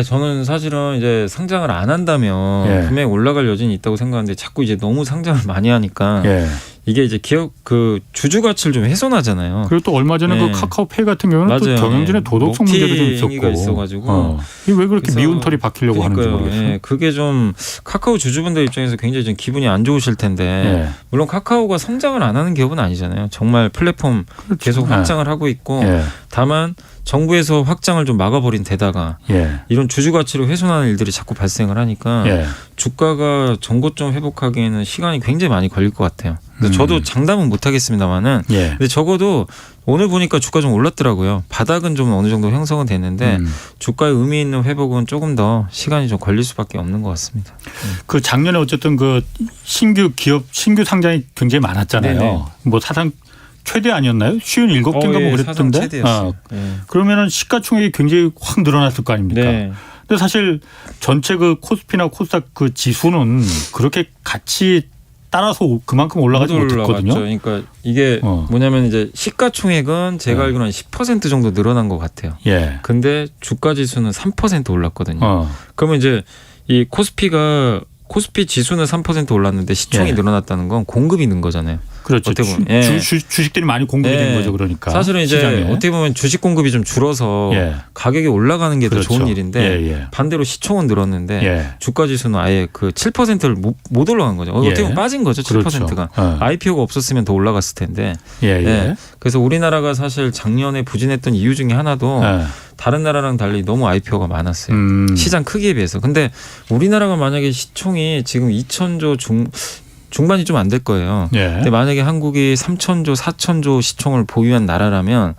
저는 사실은 이제 상장을 안 한다면 예. 분명히 올라갈 여진이 있다고 생각하는데 자꾸 이제 너무 상장을 많이 하니까 예. 이게 이제 기업 그 주주 가치를 좀 훼손하잖아요. 그리고 또 얼마 전에 네. 그 카카오페이 같은 경우는 또 맞아요. 경영진의 도덕성 문제도 좀 먹튀가 있었고. 있어가지고. 이게 왜 그렇게 그래서 미운 털이 박히려고 하는지 그러니까요. 모르겠어요. 예, 그게 좀 카카오 주주분들 입장에서 굉장히 좀 기분이 안 좋으실 텐데 예. 물론 카카오가 성장을 안 하는 기업은 아니잖아요. 정말 플랫폼 계속 예. 확장을 하고 있고 예. 다만 정부에서 확장을 좀 막아버린 데다가 예. 이런 주주 가치를 훼손하는 일들이 자꾸 발생을 하니까 예. 주가가 전고점 회복하기에는 시간이 굉장히 많이 걸릴 것 같아요. 그래서 저도 장담은 못하겠습니다만은 예. 근데 적어도 오늘 보니까 주가 좀 올랐더라고요. 바닥은 좀 어느 정도 형성은 됐는데 주가의 의미 있는 회복은 조금 더 시간이 좀 걸릴 수밖에 없는 것 같습니다. 그 작년에 어쨌든 그 신규 기업 신규 상장이 굉장히 많았잖아요. 네네. 뭐 사상 최대 아니었나요? 57개인가 뭐 사상 그랬던데. 최대였어요. 예. 그러면은 시가총액이 굉장히 확 늘어났을 거 아닙니까? 네. 근데 사실 전체 그 코스피나 코스닥 그 지수는 그렇게 같이 따라서 그만큼 올라가지 못 못했거든요. 올라갔죠. 그러니까 이게 뭐냐면 이제 시가총액은 제가 알기로는 10% 정도 늘어난 것 같아요. 예. 근데 주가 지수는 3% 올랐거든요. 어. 그러면 이제 이 코스피가 코스피 지수는 3% 올랐는데 시총이 예. 늘어났다는 건 공급이 는 거잖아요. 그렇죠. 어떻게 보면. 예. 주식들이 많이 공급이 된 거죠. 그러니까 사실은 이제 시장에. 어떻게 보면 주식 공급이 좀 줄어서 예. 가격이 올라가는 게 더 그렇죠. 좋은 일인데 예, 예. 반대로 시총은 늘었는데 예. 주가 지수는 아예 그 7%를 못 올라간 거죠. 어떻게 보면 예. 빠진 거죠. 7%가. 그렇죠. IPO가 없었으면 더 올라갔을 텐데. 예, 예. 예. 그래서 우리나라가 사실 작년에 부진했던 이유 중에 하나도 예. 다른 나라랑 달리 너무 IPO가 많았어요. 시장 크기에 비해서. 근데 우리나라가 만약에 시총이 지금 2,000조 중반이 좀 안 될 거예요. 예. 근데 만약에 한국이 3,000조, 4,000조 시총을 보유한 나라라면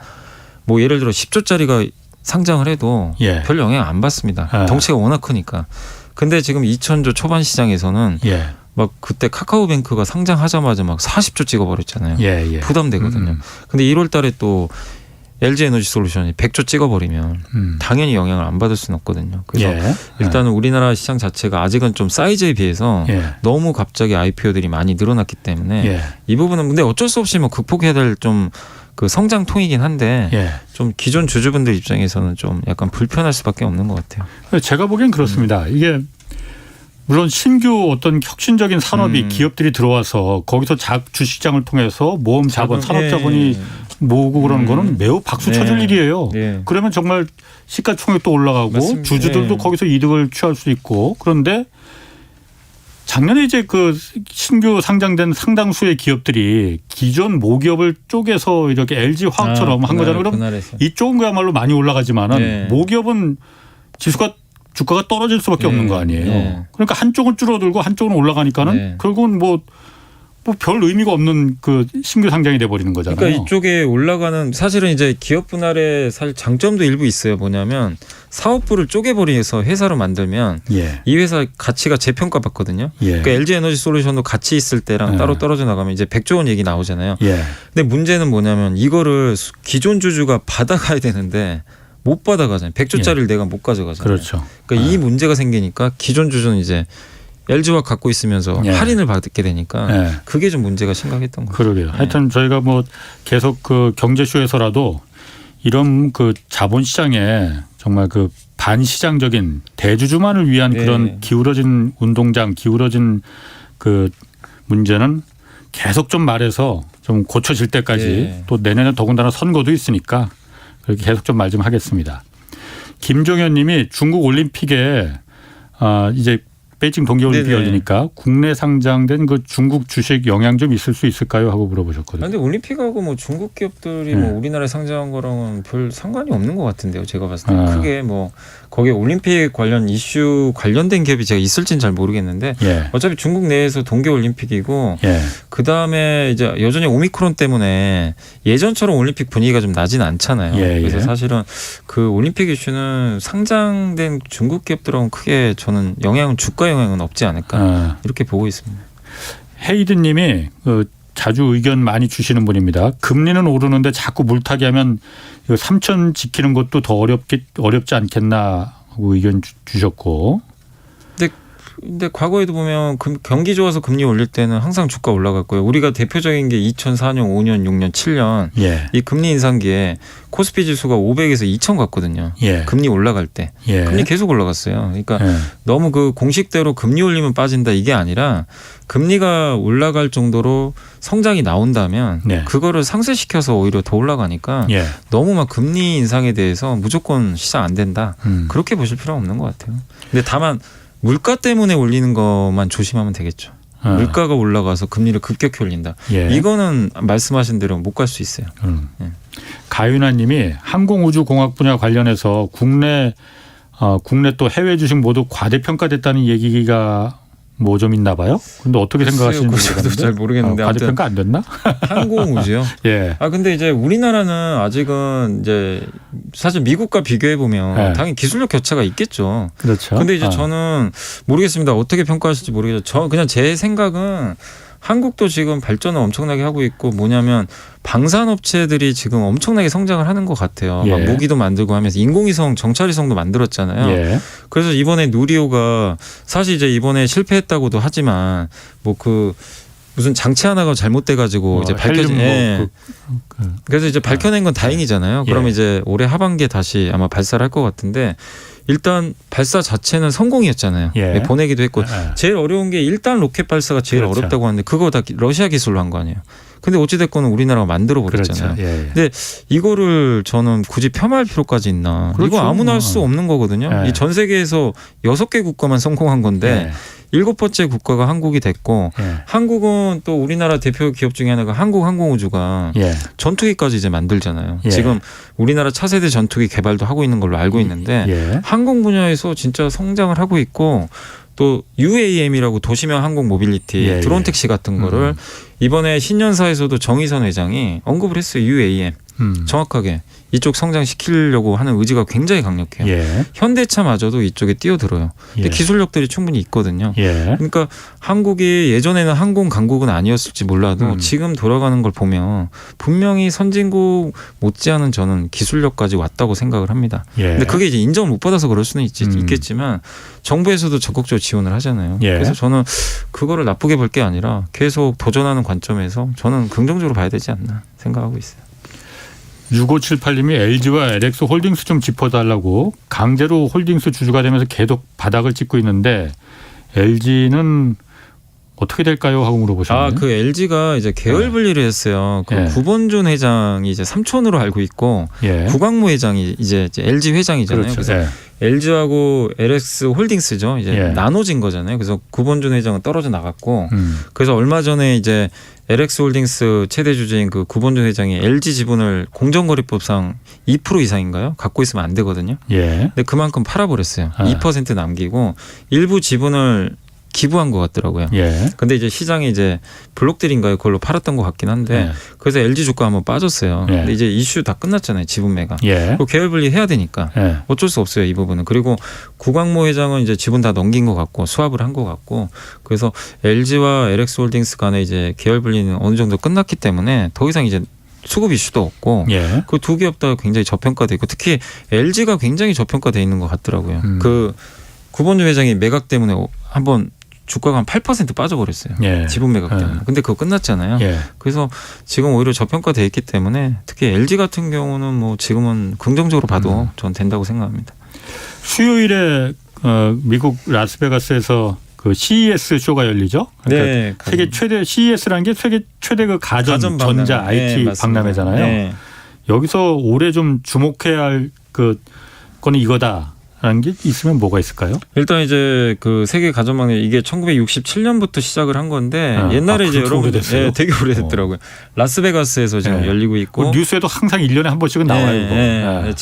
뭐 예를 들어 10조짜리가 상장을 해도 예. 별 영향 안 받습니다. 예. 덩치가 워낙 크니까. 근데 지금 2,000조 초반 시장에서는 예. 막 그때 카카오뱅크가 상장하자마자 막 40조 찍어버렸잖아요. 예, 예. 부담되거든요. 근데 1월 달에 또 LG에너지솔루션이 100조 찍어버리면 당연히 영향을 안 받을 수는 없거든요. 그래서 예. 일단은 우리나라 시장 자체가 아직은 좀 사이즈에 비해서 예. 너무 갑자기 IPO들이 많이 늘어났기 때문에 예. 이 부분은 근데 어쩔 수 없이 뭐 극복해야 될 좀 그 성장통이긴 한데 예. 좀 기존 주주분들 입장에서는 좀 약간 불편할 수밖에 없는 것 같아요. 제가 보기엔 그렇습니다. 이게 물론 신규 어떤 혁신적인 산업이 기업들이 들어와서 거기서 주식시장을 통해서 모험 자본, 산업 자본이 모으고 그러는 거는 매우 박수 쳐줄 네. 일이에요. 네. 그러면 정말 시가총액도 올라가고 맞습니다. 주주들도 네. 거기서 이득을 취할 수 있고 그런데 작년에 이제 그 신규 상장된 상당수의 기업들이 기존 모기업을 쪼개서 이렇게 LG 화학처럼 한 거잖아요. 그럼 그날에서. 이쪽은 그야말로 많이 올라가지만은 네. 모기업은 주가가 떨어질 수밖에 네. 없는 거 아니에요. 네. 그러니까 한쪽은 줄어들고 한쪽은 올라가니까는 네. 결국은 뭐 별 의미가 없는 그 신규 상장이 돼 버리는 거잖아요. 그러니까 이쪽에 올라가는 사실은 이제 기업 분할의 사실 장점도 일부 있어요. 뭐냐면 사업부를 쪼개버려서 회사로 만들면 예. 이 회사 가치가 재평가 받거든요. 예. 그러니까 LG에너지솔루션도 같이 있을 때랑 예. 따로 떨어져 나가면 이제 100조 원 얘기 나오잖아요. 예. 근데 문제는 뭐냐면 이거를 기존 주주가 받아가야 되는데 못 받아가잖아요. 100조짜리를 내가 못 가져가잖아요. 그렇죠. 그러니까 이 문제가 생기니까 기존 주주는 이제 LG화 갖고 있으면서 예. 할인을 받게 되니까 예. 그게 좀 문제가 심각했던 거죠. 그러게요. 하여튼 저희가 뭐 계속 그 경제쇼에서라도 이런 그 자본시장에 정말 그 반시장적인 대주주만을 위한 네. 그런 기울어진 운동장, 기울어진 그 문제는 계속 좀 말해서 좀 고쳐질 때까지 네. 또 내년에 더군다나 선거도 있으니까 그렇게 계속 좀 말 좀 하겠습니다. 김종현 님이 중국 올림픽에 이제 베이징 동계올림픽이 네네. 열리니까 국내 상장된 그 중국 주식 영향 좀 있을 수 있을까요? 하고 물어보셨거든요. 근데 올림픽하고 뭐 중국 기업들이 네. 뭐 우리나라에 상장한 거랑은 별 상관이 없는 것 같은데요. 제가 봤을 때 아. 크게 뭐 거기에 올림픽 관련 이슈 관련된 기업이 제가 있을지는 잘 모르겠는데 예. 어차피 중국 내에서 동계올림픽이고 예. 그 다음에 이제 여전히 오미크론 때문에 예전처럼 올림픽 분위기가 좀 나진 않잖아요. 예, 그래서 예. 사실은 그 올림픽 이슈는 상장된 중국 기업들하고는 크게 저는 주가 영향은 없지 않을까 이렇게 보고 있습니다. 헤이드 님이 자주 의견 많이 주시는 분입니다. 금리는 오르는데 자꾸 물타기 하면 3천 지키는 것도 더 어렵지 않겠나 하고 의견 주셨고. 근데 과거에도 보면 경기 좋아서 금리 올릴 때는 항상 주가 올라갔고요. 우리가 대표적인 게 2004년, 5년, 6년, 7년 예. 이 금리 인상기에 코스피 지수가 500에서 2000 갔거든요. 예. 금리 올라갈 때. 예. 금리 계속 올라갔어요. 그러니까 예. 너무 그 공식대로 금리 올리면 빠진다 이게 아니라 금리가 올라갈 정도로 성장이 나온다면 네. 그거를 상쇄시켜서 오히려 더 올라가니까 예. 너무 막 금리 인상에 대해서 무조건 시장 안 된다. 그렇게 보실 필요는 없는 것 같아요. 근데 다만 물가 때문에 올리는 것만 조심하면 되겠죠. 물가가 올라가서 금리를 급격히 올린다. 예. 이거는 말씀하신 대로 못 갈 수 있어요. 예. 가윤아 님이 항공우주공학 분야 관련해서 국내 또 해외 주식 모두 과대평가됐다는 얘기가 뭐 좀 있나 봐요? 근데 어떻게 생각하시는지 저도 모르겠는데. 잘 모르겠는데 과대평가 안 됐나? 항공우주요. 예. 근데 이제 우리나라는 아직은 이제 사실 미국과 비교해 보면 네. 당연히 기술력 격차가 있겠죠. 그렇죠. 근데 이제 저는 모르겠습니다. 어떻게 평가하실지 모르겠죠. 그냥 제 생각은 한국도 지금 발전을 엄청나게 하고 있고 뭐냐면 방산업체들이 지금 엄청나게 성장을 하는 것 같아요. 예. 막 무기도 만들고 하면서 인공위성, 정찰위성도 만들었잖아요. 예. 그래서 이번에 누리호가 사실 이제 이번에 실패했다고도 하지만 뭐 그 무슨 장치 하나가 잘못돼가지고 이제 밝혀진. 예. 그래서 이제 밝혀낸 건 다행이잖아요. 예. 그러면 이제 올해 하반기에 다시 아마 발사를 할 것 같은데 일단 발사 자체는 성공이었잖아요. 예. 보내기도 했고 예. 제일 어려운 게 1단 로켓 발사가 제일 그렇죠. 어렵다고 하는데 그거 다 러시아 기술로 한 거 아니에요. 근데 어찌됐건 우리나라가 만들어 버렸잖아요. 그렇죠. 예. 근데 이거를 저는 굳이 폄하할 필요까지 있나. 그렇죠. 이거 아무나 할 수 없는 거거든요. 예. 이 전 세계에서 6개 국가만 성공한 건데 예. 7번째 국가가 한국이 됐고 예. 한국은 또 우리나라 대표 기업 중에 하나가 한국항공우주가 예. 전투기까지 이제 만들잖아요. 예. 지금 우리나라 차세대 전투기 개발도 하고 있는 걸로 알고 있는데 예. 항공 분야에서 진짜 성장을 하고 있고 또 UAM이라고 도시명 항공 모빌리티 예, 드론 예. 택시 같은 거를 이번에 신년사에서도 정의선 회장이 언급을 했어요. UAM 정확하게 이쪽 성장시키려고 하는 의지가 굉장히 강력해요. 예. 현대차마저도 이쪽에 뛰어들어요. 근데 예. 기술력들이 충분히 있거든요. 예. 그러니까 한국이 예전에는 항공 강국은 아니었을지 몰라도 지금 돌아가는 걸 보면 분명히 선진국 못지않은 저는 기술력까지 왔다고 생각을 합니다. 예. 근데 그게 이제 인정을 못 받아서 그럴 수는 있겠지만 정부에서도 적극적으로 지원을 하잖아요. 예. 그래서 저는 그거를 나쁘게 볼 게 아니라 계속 도전하는 관점에서 저는 긍정적으로 봐야 되지 않나 생각하고 있어요. 6578님이 LG와 LX 홀딩스 좀 짚어달라고 강제로 홀딩스 주주가 되면서 계속 바닥을 찍고 있는데 LG는 어떻게 될까요? 하고 물어보셨네요. 그 LG가 이제 계열 분리를 했어요. 그 예. 구본준 회장이 이제 삼촌으로 알고 있고 예. 구광모 회장이 이제 LG 회장이잖아요. 그렇죠. 그래서 예. LG하고 LX 홀딩스죠. 이제 예. 나눠진 거잖아요. 그래서 구본준 회장은 떨어져 나갔고 그래서 얼마 전에 이제 LX 홀딩스 최대 주주인 그 구본준 회장이 LG 지분을 공정거래법상 2% 이상인가요? 갖고 있으면 안 되거든요. 예. 근데 그만큼 팔아버렸어요. 아. 2% 남기고 일부 지분을 기부한 것 같더라고요. 예. 근데 이제 시장에 이제 블록들인가요? 그걸로 팔았던 것 같긴 한데 예. 그래서 LG 주가 한번 빠졌어요. 예. 근데 이제 이슈 다 끝났잖아요. 지분 매각. 예. 그 계열 분리 해야 되니까 예. 어쩔 수 없어요. 이 부분은. 그리고 구광모 회장은 이제 지분 다 넘긴 것 같고 수합을 한 것 같고 그래서 LG와 LX 홀딩스 간에 이제 계열 분리는 어느 정도 끝났기 때문에 더 이상 이제 수급 이슈도 없고 예. 그 두 기업 다 굉장히 저평가돼 있고 특히 LG가 굉장히 저평가돼 있는 것 같더라고요. 그 구본준 회장이 매각 때문에 한번 주가가 한 8% 빠져버렸어요. 예. 지분 매각 때문에. 예. 근데 그거 끝났잖아요. 예. 그래서 지금 오히려 저평가돼 있기 때문에 특히 LG 같은 경우는 뭐 지금은 긍정적으로 봐도 전 된다고 생각합니다. 수요일에 미국 라스베가스에서 그 CES 쇼가 열리죠. 그러니까 네, 세계 최대 CES라는 게 세계 최대 그 가전 박람회. 전자 IT 네, 맞습니다. 박람회잖아요. 네. 여기서 올해 좀 주목해야 할 그 거는 이거다라는 게 있으면 뭐가 있을까요? 일단 이제 그 세계 가전박람회 이게 1967년부터 시작을 한 건데 옛날에 이제 그렇게 여러분들 오래됐어요? 되게 오래됐더라고요. 라스베가스에서 지금 네. 열리고 있고 뉴스에도 항상 1년에 한 번씩은 나와요. 이거. 예.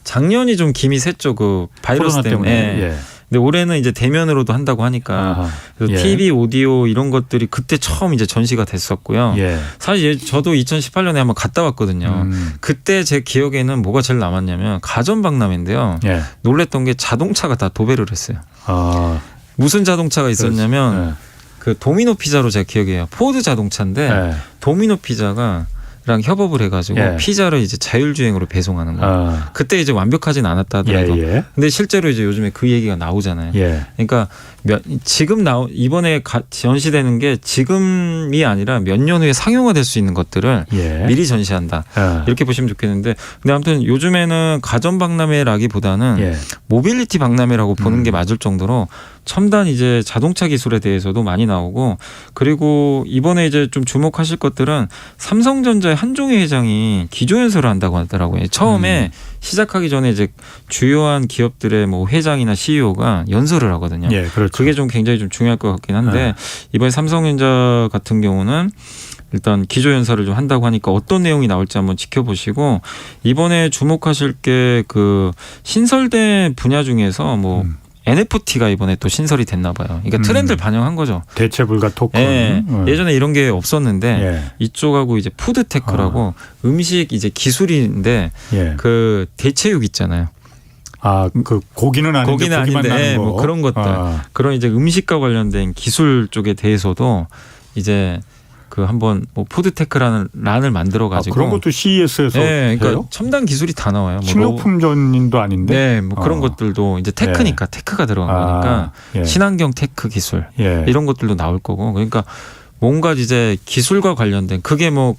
작년이 좀 김이 샜죠. 그 바이러스 코로나 때문에. 예. 근데 올해는 이제 대면으로도 한다고 하니까 아하. 그래서 예. TV, 오디오 이런 것들이 그때 처음 이제 전시가 됐었고요. 예. 사실 저도 2018년에 한번 갔다 왔거든요. 그때 제 기억에는 뭐가 제일 남았냐면 가전 박람회인데요. 예. 놀랬던 게 자동차가 다 도배를 했어요. 아. 무슨 자동차가 있었냐면 예. 그 도미노 피자로 제가 기억해요. 포드 자동차인데 예. 도미노 피자가 랑 협업을 해가지고 예. 피자를 이제 자율주행으로 배송하는 거예요. 아. 그때 이제 완벽하진 않았다 하더라도. 예. 근데 실제로 이제 요즘에 그 얘기가 나오잖아요. 예. 그러니까 지금 이번에 전시되는 게 지금이 아니라 몇 년 후에 상용화될 수 있는 것들을 예. 미리 전시한다. 아. 이렇게 보시면 좋겠는데, 근데 아무튼 요즘에는 가전 박람회라기보다는 예. 모빌리티 박람회라고 보는 게 맞을 정도로 첨단 이제 자동차 기술에 대해서도 많이 나오고, 그리고 이번에 이제 좀 주목하실 것들은 삼성전자의 한종희 회장이 기조연설을 한다고 하더라고요. 처음에 시작하기 전에 이제 주요한 기업들의 뭐 회장이나 CEO가 연설을 하거든요. 예, 그렇죠. 그게 좀 굉장히 좀 중요할 것 같긴 한데 네. 이번에 삼성전자 같은 경우는 일단 기조연설을 좀 한다고 하니까 어떤 내용이 나올지 한번 지켜보시고, 이번에 주목하실 게 그 신설된 분야 중에서 뭐 NFT가 이번에 또 신설이 됐나 봐요. 그러니까 트렌드를 반영한 거죠. 대체 불가 토큰. 예. 예전에 이런 게 없었는데 예. 이쪽하고 이제 푸드테크라고 음식 이제 기술인데 예. 그 대체육 있잖아요. 아, 그 고기는 아닌데 고기는 고기만 아닌데 나는 거. 뭐 그런 것들. 그런 이제 음식과 관련된 기술 쪽에 대해서도 이제 그 한번 뭐 푸드테크라는 란을 만들어 가지고 그런 것도 CES에서 네, 그러니까 해요? 첨단 기술이 다 나와요. 뭐 식료품 전인도 아닌데. 네, 뭐 그런 것들도 이제 테크니까 테크가 들어간 거니까 예. 친환경 테크 기술 예. 이런 것들도 나올 거고, 그러니까 뭔가 이제 기술과 관련된 그게 뭐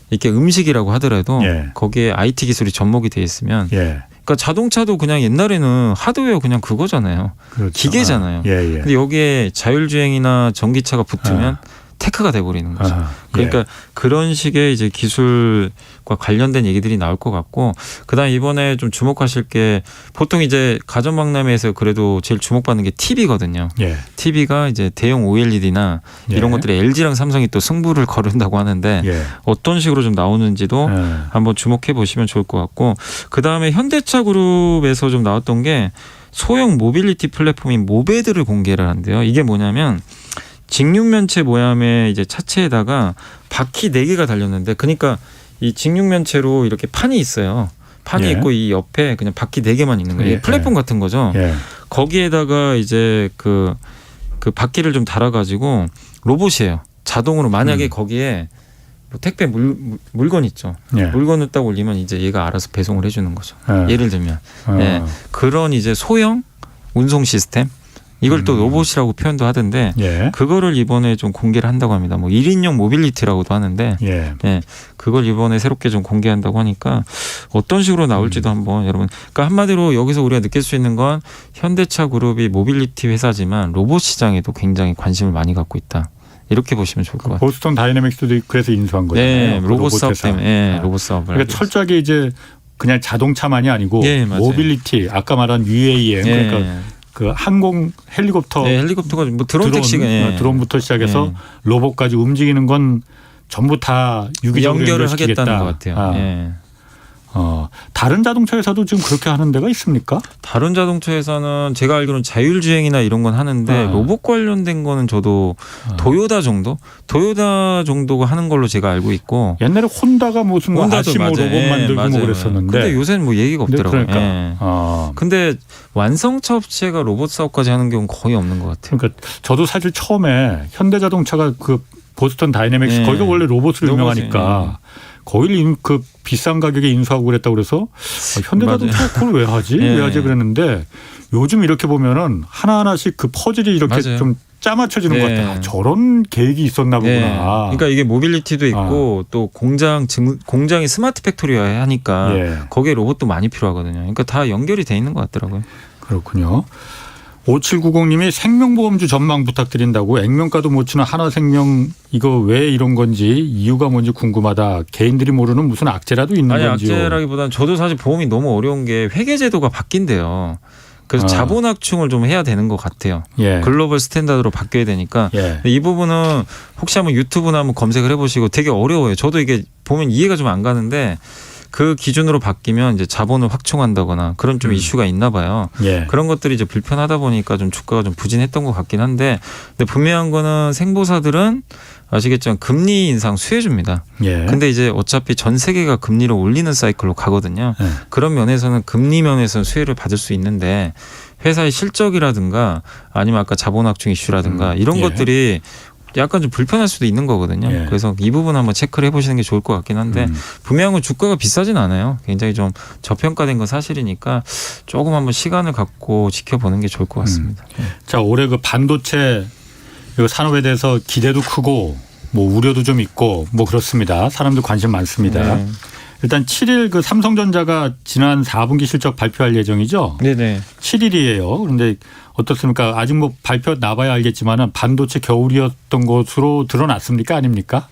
이렇게 음식이라고 하더라도 예. 거기에 IT 기술이 접목이 돼 있으면 예. 그러니까 자동차도 그냥 옛날에는 하드웨어 그냥 그거잖아요. 그렇죠. 기계잖아요. 예, 예. 근데 여기에 자율주행이나 전기차가 붙으면 테크가 돼버리는 거죠. 그러니까 그런 식의 이제 기술과 관련된 얘기들이 나올 것 같고, 그다음 이번에 좀 주목하실 게 보통 이제 가전박람회에서 그래도 제일 주목받는 게 TV거든요. 예. TV가 이제 대형 OLED나 예. 이런 것들이 LG랑 삼성이 또 승부를 거른다고 하는데 예. 어떤 식으로 좀 나오는지도 한번 주목해 보시면 좋을 것 같고, 그다음에 현대차 그룹에서 좀 나왔던 게 소형 모빌리티 플랫폼인 모베드를 공개를 한대요. 이게 뭐냐면 직육면체 모양의 이제 차체에다가 바퀴 4개가 달렸는데, 그러니까 이 직육면체로 이렇게 판이 있어요. 판이 예. 있고 이 옆에 그냥 바퀴 4개만 있는 거예요. 예. 플랫폼 같은 거죠. 예. 거기에다가 이제 그 바퀴를 좀 달아가지고 로봇이에요. 자동으로 만약에 거기에 뭐 택배 물건 있죠. 예. 물건을 딱 올리면 이제 얘가 알아서 배송을 해주는 거죠. 예. 예를 들면 어. 예. 그런 이제 소형 운송 시스템, 이걸 또 로봇이라고 표현도 하던데 예. 그거를 이번에 좀 공개를 한다고 합니다. 뭐 1인용 모빌리티라고도 하는데 예. 예, 그걸 이번에 새롭게 좀 공개한다고 하니까 어떤 식으로 나올지도 한번 여러분, 그러니까 한마디로 여기서 우리가 느낄 수 있는 건 현대차 그룹이 모빌리티 회사지만 로봇 시장에도 굉장히 관심을 많이 갖고 있다. 이렇게 보시면 좋을 것 같아요. 보스턴 다이내믹스도 그래서 인수한 거잖아요. 네, 로봇 사업 회사. 때문에 예, 로봇 사업을. 그러니까 철저하게 이제 그냥 자동차만이 아니고 예, 맞아요. 모빌리티, 아까 말한 UAM, 예. 그러니까 그 항공 헬리콥터, 네, 헬리콥터가 뭐 드론 택시가 예. 드론부터 시작해서 예. 로봇까지 움직이는 건 전부 다 유기적으로 연결을 연결시키겠다. 하겠다는 것 같아요. 예. 다른 자동차 회사도 지금 그렇게 하는 데가 있습니까? 다른 자동차 회사는 제가 알기로는 자율주행이나 이런 건 하는데 로봇 관련된 거는 저도 도요타 정도가 하는 걸로 제가 알고 있고, 옛날에 혼다가 무슨 뭐 혼다도 아시모 맞아요. 로봇 예, 만들고 뭐 맞아요. 그랬었는데. 근데 요새는 뭐 얘기가 없더라고요. 그러니까. 예. 근데 완성차 업체가 로봇 사업까지 하는 경우는 거의 없는 것 같아요. 그러니까 저도 사실 처음에 현대자동차가 그 보스턴 다이내믹스 예. 거기가 원래 로봇으로 로봇이, 유명하니까 거기를 그 비싼 가격에 인수하고 그랬다고 그래서 현대자동차 그걸 왜 하지? 예. 왜 하지? 그랬는데 요즘 이렇게 보면은 하나하나씩 그 퍼즐이 이렇게 맞아요. 좀 짜맞춰지는 예. 것 같아. 저런 계획이 있었나 보구나. 예. 그러니까 이게 모빌리티도 있고 또 공장이 스마트 팩토리화 하니까 예. 거기에 로봇도 많이 필요하거든요. 그러니까 다 연결이 돼 있는 것 같더라고요. 그렇군요. 5790님이 생명보험주 전망 부탁드린다고, 액면가도 못 치는 하나생명 이거 왜 이런 건지 이유가 뭔지 궁금하다. 개인들이 모르는 무슨 악재라도 있는 아니, 건지요. 악재라기보다는 저도 사실 보험이 너무 어려운 게 회계제도가 바뀐대요. 그래서 자본확충을 좀 해야 되는 것 같아요. 예. 글로벌 스탠다드로 바뀌어야 되니까. 예. 이 부분은 혹시 한번 유튜브나 한번 검색을 해보시고, 되게 어려워요. 저도 이게 보면 이해가 좀 안 가는데 그 기준으로 바뀌면 이제 자본을 확충한다거나 그런 좀 이슈가 있나 봐요. 예. 그런 것들이 이제 불편하다 보니까 좀 주가가 좀 부진했던 것 같긴 한데, 근데 분명한 거는 생보사들은 아시겠지만 금리 인상 수혜줍니다. 예. 근데 이제 어차피 전 세계가 금리를 올리는 사이클로 가거든요. 예. 그런 면에서는 금리 면에서는 수혜를 받을 수 있는데, 회사의 실적이라든가 아니면 아까 자본확충 이슈라든가 이런 예. 것들이 약간 좀 불편할 수도 있는 거거든요. 예. 그래서 이 부분 한번 체크를 해보시는 게 좋을 것 같긴 한데, 분명한 건 주가가 비싸진 않아요. 굉장히 좀 저평가된 건 사실이니까 조금 한번 시간을 갖고 지켜보는 게 좋을 것 같습니다. 자, 올해 그 반도체 이 산업에 대해서 기대도 크고 뭐 우려도 좀 있고 뭐 그렇습니다. 사람들 관심 많습니다. 네. 일단 7일 그 삼성전자가 지난 4분기 실적 발표할 예정이죠. 네네. 7일이에요. 그런데 어떻습니까? 아직 뭐 발표 나봐야 알겠지만은 반도체 겨울이었던 것으로 드러났습니까? 아닙니까?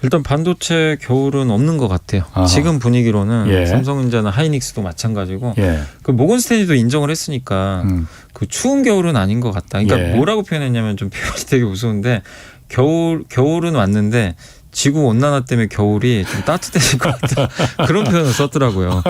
일단 반도체 겨울은 없는 것 같아요. 아하. 지금 분위기로는 예. 삼성전자나 하이닉스도 마찬가지고, 예. 그 모건 스탠리도 인정을 했으니까 그 추운 겨울은 아닌 것 같다. 그러니까 예. 뭐라고 표현했냐면 좀 표현이 되게 무서운데, 겨울은 왔는데 지구 온난화 때문에 겨울이 좀 따뜻해질 것 같다. 그런 표현을 썼더라고요.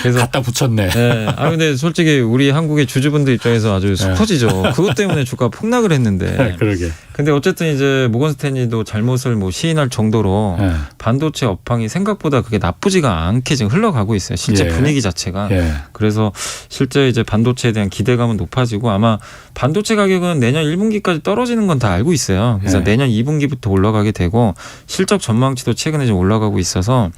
그래서 갖다 붙였네. 네. 아 근데 솔직히 우리 한국의 주주분들 입장에서 아주 슬퍼지죠. 그것 때문에 주가 폭락을 했는데. 그러게. 근데 어쨌든 이제 모건 스탠리도 잘못을 뭐 시인할 정도로 예. 반도체 업황이 생각보다 그게 나쁘지가 않게 지금 흘러가고 있어요. 실제 예. 분위기 자체가. 예. 그래서 실제 이제 반도체에 대한 기대감은 높아지고, 아마 반도체 가격은 내년 1분기까지 떨어지는 건 다 알고 있어요. 그래서 예. 내년 2분기부터 올라가게 되고, 실적 전망치도 최근에 좀 올라가고 있어서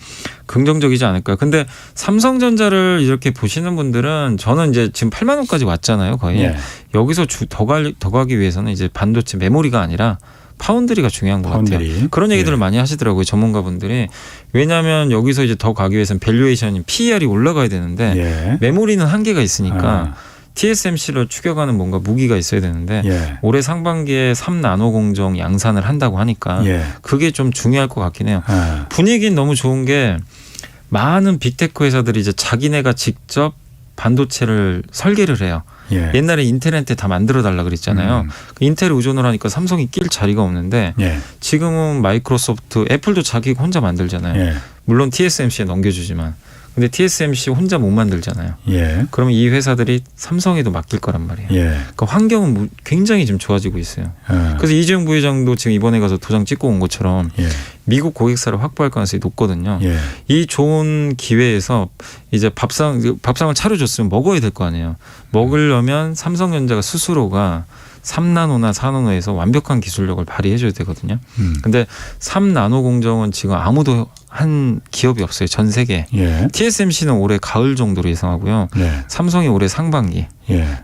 긍정적이지 않을까. 근데 삼성전자를 이렇게 보시는 분들은, 저는 이제 지금 8만 원까지 왔잖아요, 거의. 예. 여기서 더 가기 위해서는 이제 반도체 메모리가 아니라 파운드리가 중요한 것 같아요. 그런 얘기들을 많이 하시더라고요, 전문가분들이. 왜냐하면 여기서 이제 더 가기 위해서는 밸류에이션인 PER이 올라가야 되는데 메모리는 한계가 있으니까 TSMC를 추격하는 뭔가 무기가 있어야 되는데 올해 상반기에 3나노 공정 양산을 한다고 하니까 그게 좀 중요할 것 같긴 해요. 분위기는 너무 좋은 게 많은 빅테크 회사들이 이제 자기네가 직접 반도체를 설계를 해요. 옛날에 인텔한테 다 만들어 달라 그랬잖아요. 인텔에 의존을 하니까 삼성이 낄 자리가 없는데 지금은 마이크로소프트, 애플도 자기 혼자 만들잖아요. 물론 TSMC에 넘겨주지만. 근데 TSMC 혼자 못 만들잖아요. 그러면 이 회사들이 삼성에도 맡길 거란 말이에요. 그러니까 환경은 굉장히 좀 좋아지고 있어요. 그래서 이재용 부회장도 지금 이번에 가서 도장 찍고 온 것처럼 미국 고객사를 확보할 가능성이 높거든요. 이 좋은 기회에서 이제 밥상을 차려줬으면 먹어야 될 거 아니에요. 먹으려면 삼성전자가 스스로가 3나노나 4나노에서 완벽한 기술력을 발휘해줘야 되거든요. 근데 3나노 공정은 지금 아무도 한 기업이 없어요. 전 세계에. TSMC는 올해 가을 정도로 예상하고요. 삼성이 올해 상반기.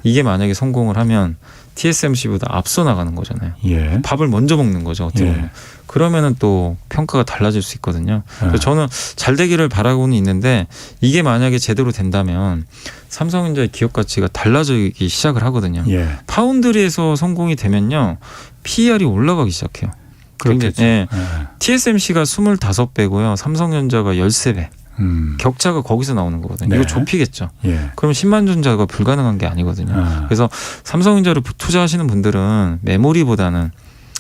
이게 만약에 성공을 하면 TSMC보다 앞서 나가는 거잖아요. 밥을 먼저 먹는 거죠. 어떻게 보면. 그러면은 또 평가가 달라질 수 있거든요. 그래서 저는 잘 되기를 바라고는 있는데 이게 만약에 제대로 된다면 삼성전자의 기업 가치가 달라지기 시작을 하거든요. 파운드리에서 성공이 되면요. PER이 올라가기 시작해요. 그렇겠죠. TSMC가 25배고요. 삼성전자가 13배. 격차가 거기서 나오는 거거든요. 이거 좁히겠죠. 그럼 10만 전자가 불가능한 게 아니거든요. 그래서 삼성전자를 투자하시는 분들은 메모리보다는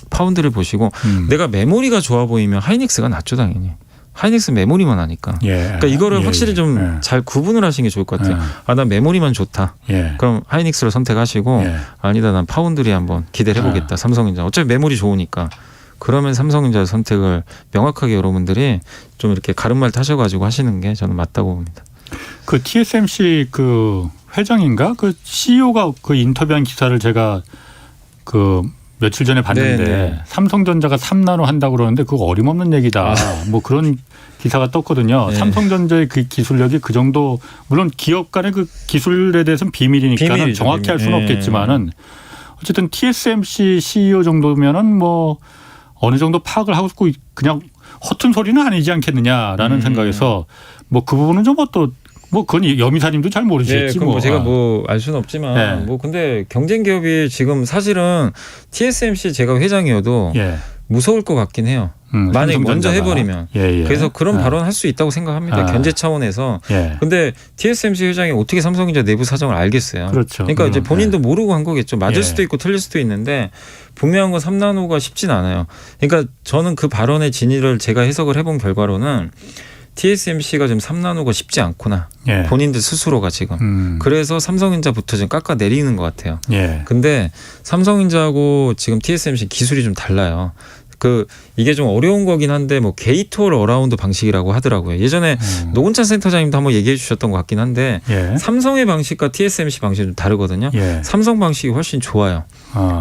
파운드를 보시고 내가 메모리가 좋아 보이면 하이닉스가 낫죠, 당연히. 하이닉스 메모리만 하니까. 그러니까 이거를 확실히 좀 잘 구분을 하시는 게 좋을 것 같아요. 난 메모리만 좋다. 그럼 하이닉스를 선택하시고 아니다, 난 파운드리 한번 기대를 해보겠다. 삼성전자. 어차피 메모리 좋으니까. 그러면 삼성전자 선택을 명확하게 여러분들이 좀 이렇게 가름말 타셔가지고 하시는 게 저는 맞다고 봅니다. 그 TSMC 그 회장인가 그 CEO가 그 인터뷰한 기사를 제가 그 며칠 전에 봤는데 삼성전자가 3나노 한다고 그러는데 그거 어림없는 얘기다. 뭐 그런 기사가 떴거든요. 삼성전자의 그 기술력이 그 정도, 물론 기업 간의 그 기술에 대해서는 비밀이니까 정확히 할 수는 없겠지만은 어쨌든 TSMC CEO 정도면은 뭐 어느 정도 파악을 하고 있고 그냥 허튼 소리는 아니지 않겠느냐라는 생각에서 뭐 그 부분은 좀 뭐 그건 염이사님도 잘 모르시겠지. 뭐 제가 뭐 알 수는 없지만 뭐 근데 경쟁 기업이 지금 사실은 TSMC 제가 회장이어도 무서울 것 같긴 해요. 만약에 먼저 해버리면. 그래서 그런 발언 할 수 있다고 생각합니다. 견제 차원에서. 근데 TSMC 회장이 어떻게 삼성전자 내부 사정을 알겠어요. 그렇죠. 그러니까 이제 본인도 모르고 한 거겠죠. 맞을 수도 있고 틀릴 수도 있는데 분명한 건 3나노가 쉽진 않아요. 그러니까 저는 그 발언의 진위를 제가 해석을 해본 결과로는 TSMC가 지금 3나노가 쉽지 않구나. 본인들 스스로가 지금. 그래서 삼성전자부터 좀 깎아내리는 것 같아요. 근데 삼성전자하고 지금 TSMC 기술이 좀 달라요. 이게 좀 어려운 거긴 한데 뭐 게이트 올 어라운드 방식이라고 하더라고요. 예전에 노은찬 센터장님도 한번 얘기해 주셨던 것 같긴 한데 삼성의 방식과 TSMC 방식이 좀 다르거든요. 삼성 방식이 훨씬 좋아요.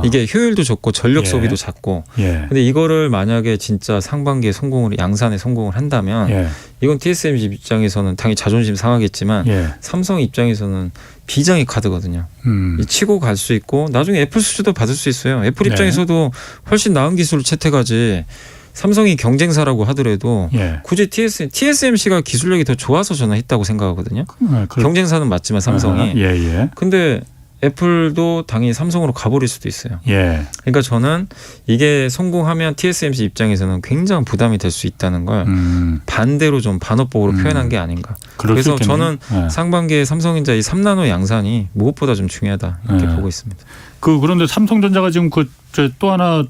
이게 효율도 좋고 전력 소비도 작고. 근데 이거를 만약에 진짜 상반기에 양산에 성공을 한다면 이건 TSMC 입장에서는 당연히 자존심 상하겠지만 삼성 입장에서는 비장의 카드거든요. 치고 갈 수 있고 나중에 애플 수주도 받을 수 있어요. 애플 입장에서도 훨씬 나은 기술을 채택하지. 삼성이 경쟁사라고 하더라도 굳이 TSMC가 기술력이 더 좋아서 저는 했다고 생각하거든요. 경쟁사는 맞지만 삼성이. 근데 애플도 당연히 삼성으로 가버릴 수도 있어요. 그러니까 저는 이게 성공하면 TSMC 입장에서는 굉장한 부담이 될 수 있다는 걸 반대로 좀 반어법으로 표현한 게 아닌가. 그래서 저는 상반기에 삼성전자 이 3나노 양산이 무엇보다 좀 중요하다 이렇게 보고 있습니다. 그런데 삼성전자가 지금 또 하나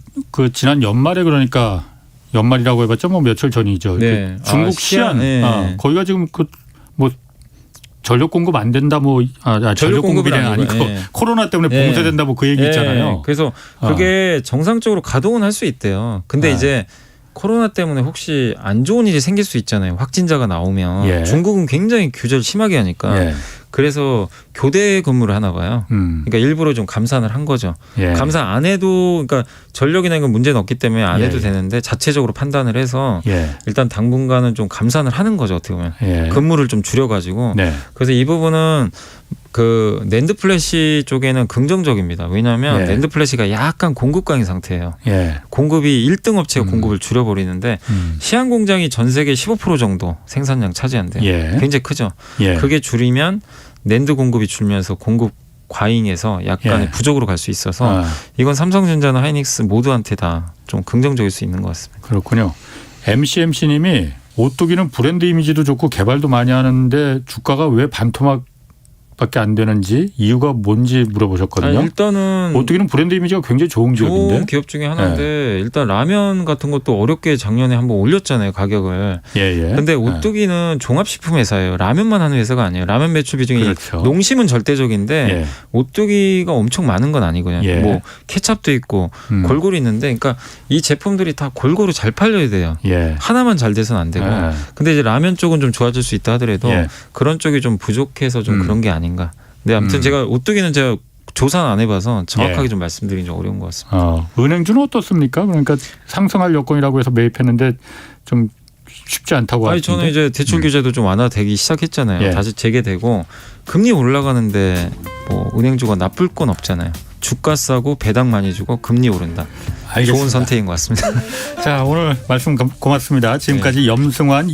지난 연말에 그러니까 연말이라고 해봤자 뭐 며칠 전이죠. 중국 시안 거기가 지금 뭐 전력 공급 안 된다 전력 공급이 아니고 코로나 때문에 봉쇄된다 그 얘기 있잖아요. 그래서 그게 정상적으로 가동은 할 수 있대요. 근데 이제 코로나 때문에 혹시 안 좋은 일이 생길 수 있잖아요. 확진자가 나오면 중국은 굉장히 규제를 심하게 하니까 그래서 교대 근무를 하나 봐요. 그러니까 일부러 좀 감산을 한 거죠. 감산 안 해도 그러니까 전력이나 이건 문제는 없기 때문에 안 해도 되는데 자체적으로 판단을 해서 일단 당분간은 좀 감산을 하는 거죠. 어떻게 보면 근무를 좀 줄여가지고 그래서 이 부분은 그 낸드 플래시 쪽에는 긍정적입니다. 왜냐하면 예. 낸드 플래시가 약간 공급 강인 상태예요. 예. 공급이 1등 업체가 공급을 줄여버리는데 시안 공장이 전 세계 15% 정도 생산량 차지한대요. 예. 굉장히 크죠. 예. 그게 줄이면 낸드 공급이 줄면서 공급 과잉해서 약간의 예. 부족으로 갈 수 있어서 아, 이건 삼성전자나 하이닉스 모두한테 다 좀 긍정적일 수 있는 것 같습니다. 그렇군요. MCMC님이 오뚜기는 브랜드 이미지도 좋고 개발도 많이 하는데 주가가 왜 반토막밖에 안 되는지 이유가 뭔지 물어보셨거든요. 아니, 일단은 오뚜기는 브랜드 이미지가 굉장히 좋은 기업인데. 좋은 기업 중에 하나인데 일단 라면 같은 것도 어렵게 작년에 한번 올렸잖아요, 가격을. 예예. 근데 오뚜기는 종합식품 회사예요. 라면만 하는 회사가 아니에요. 라면 매출 비중이 그렇죠. 농심은 절대적인데 예. 오뚜기가 엄청 많은 건 아니거든요. 예. 뭐 케찹도 있고 골고루 있는데, 그러니까 이 제품들이 다 골고루 잘 팔려야 돼요. 예. 하나만 잘 돼서는 안 되고. 예. 근데 이제 라면 쪽은 좀 좋아질 수 있다 하더라도 예. 그런 쪽이 좀 부족해서 좀 그런 게 아닌가. 근데 아무튼 제가 오뚜기는 제가 조사는 안 해봐서 정확하게 예. 좀 말씀드리기 좀 어려운 것 같습니다. 은행주는 어떻습니까? 그러니까 상승할 여건이라고 해서 매입했는데 좀 쉽지 않다고 아니 하시는데. 저는 이제 대출 규제도 좀 완화되기 시작했잖아요. 예. 다시 재개되고 금리 올라가는데 뭐 은행주가 나쁠 건 없잖아요. 주가 싸고 배당 많이 주고 금리 오른다. 알겠습니다. 좋은 선택인 것 같습니다. 자, 오늘 말씀 고맙습니다. 지금까지 염승환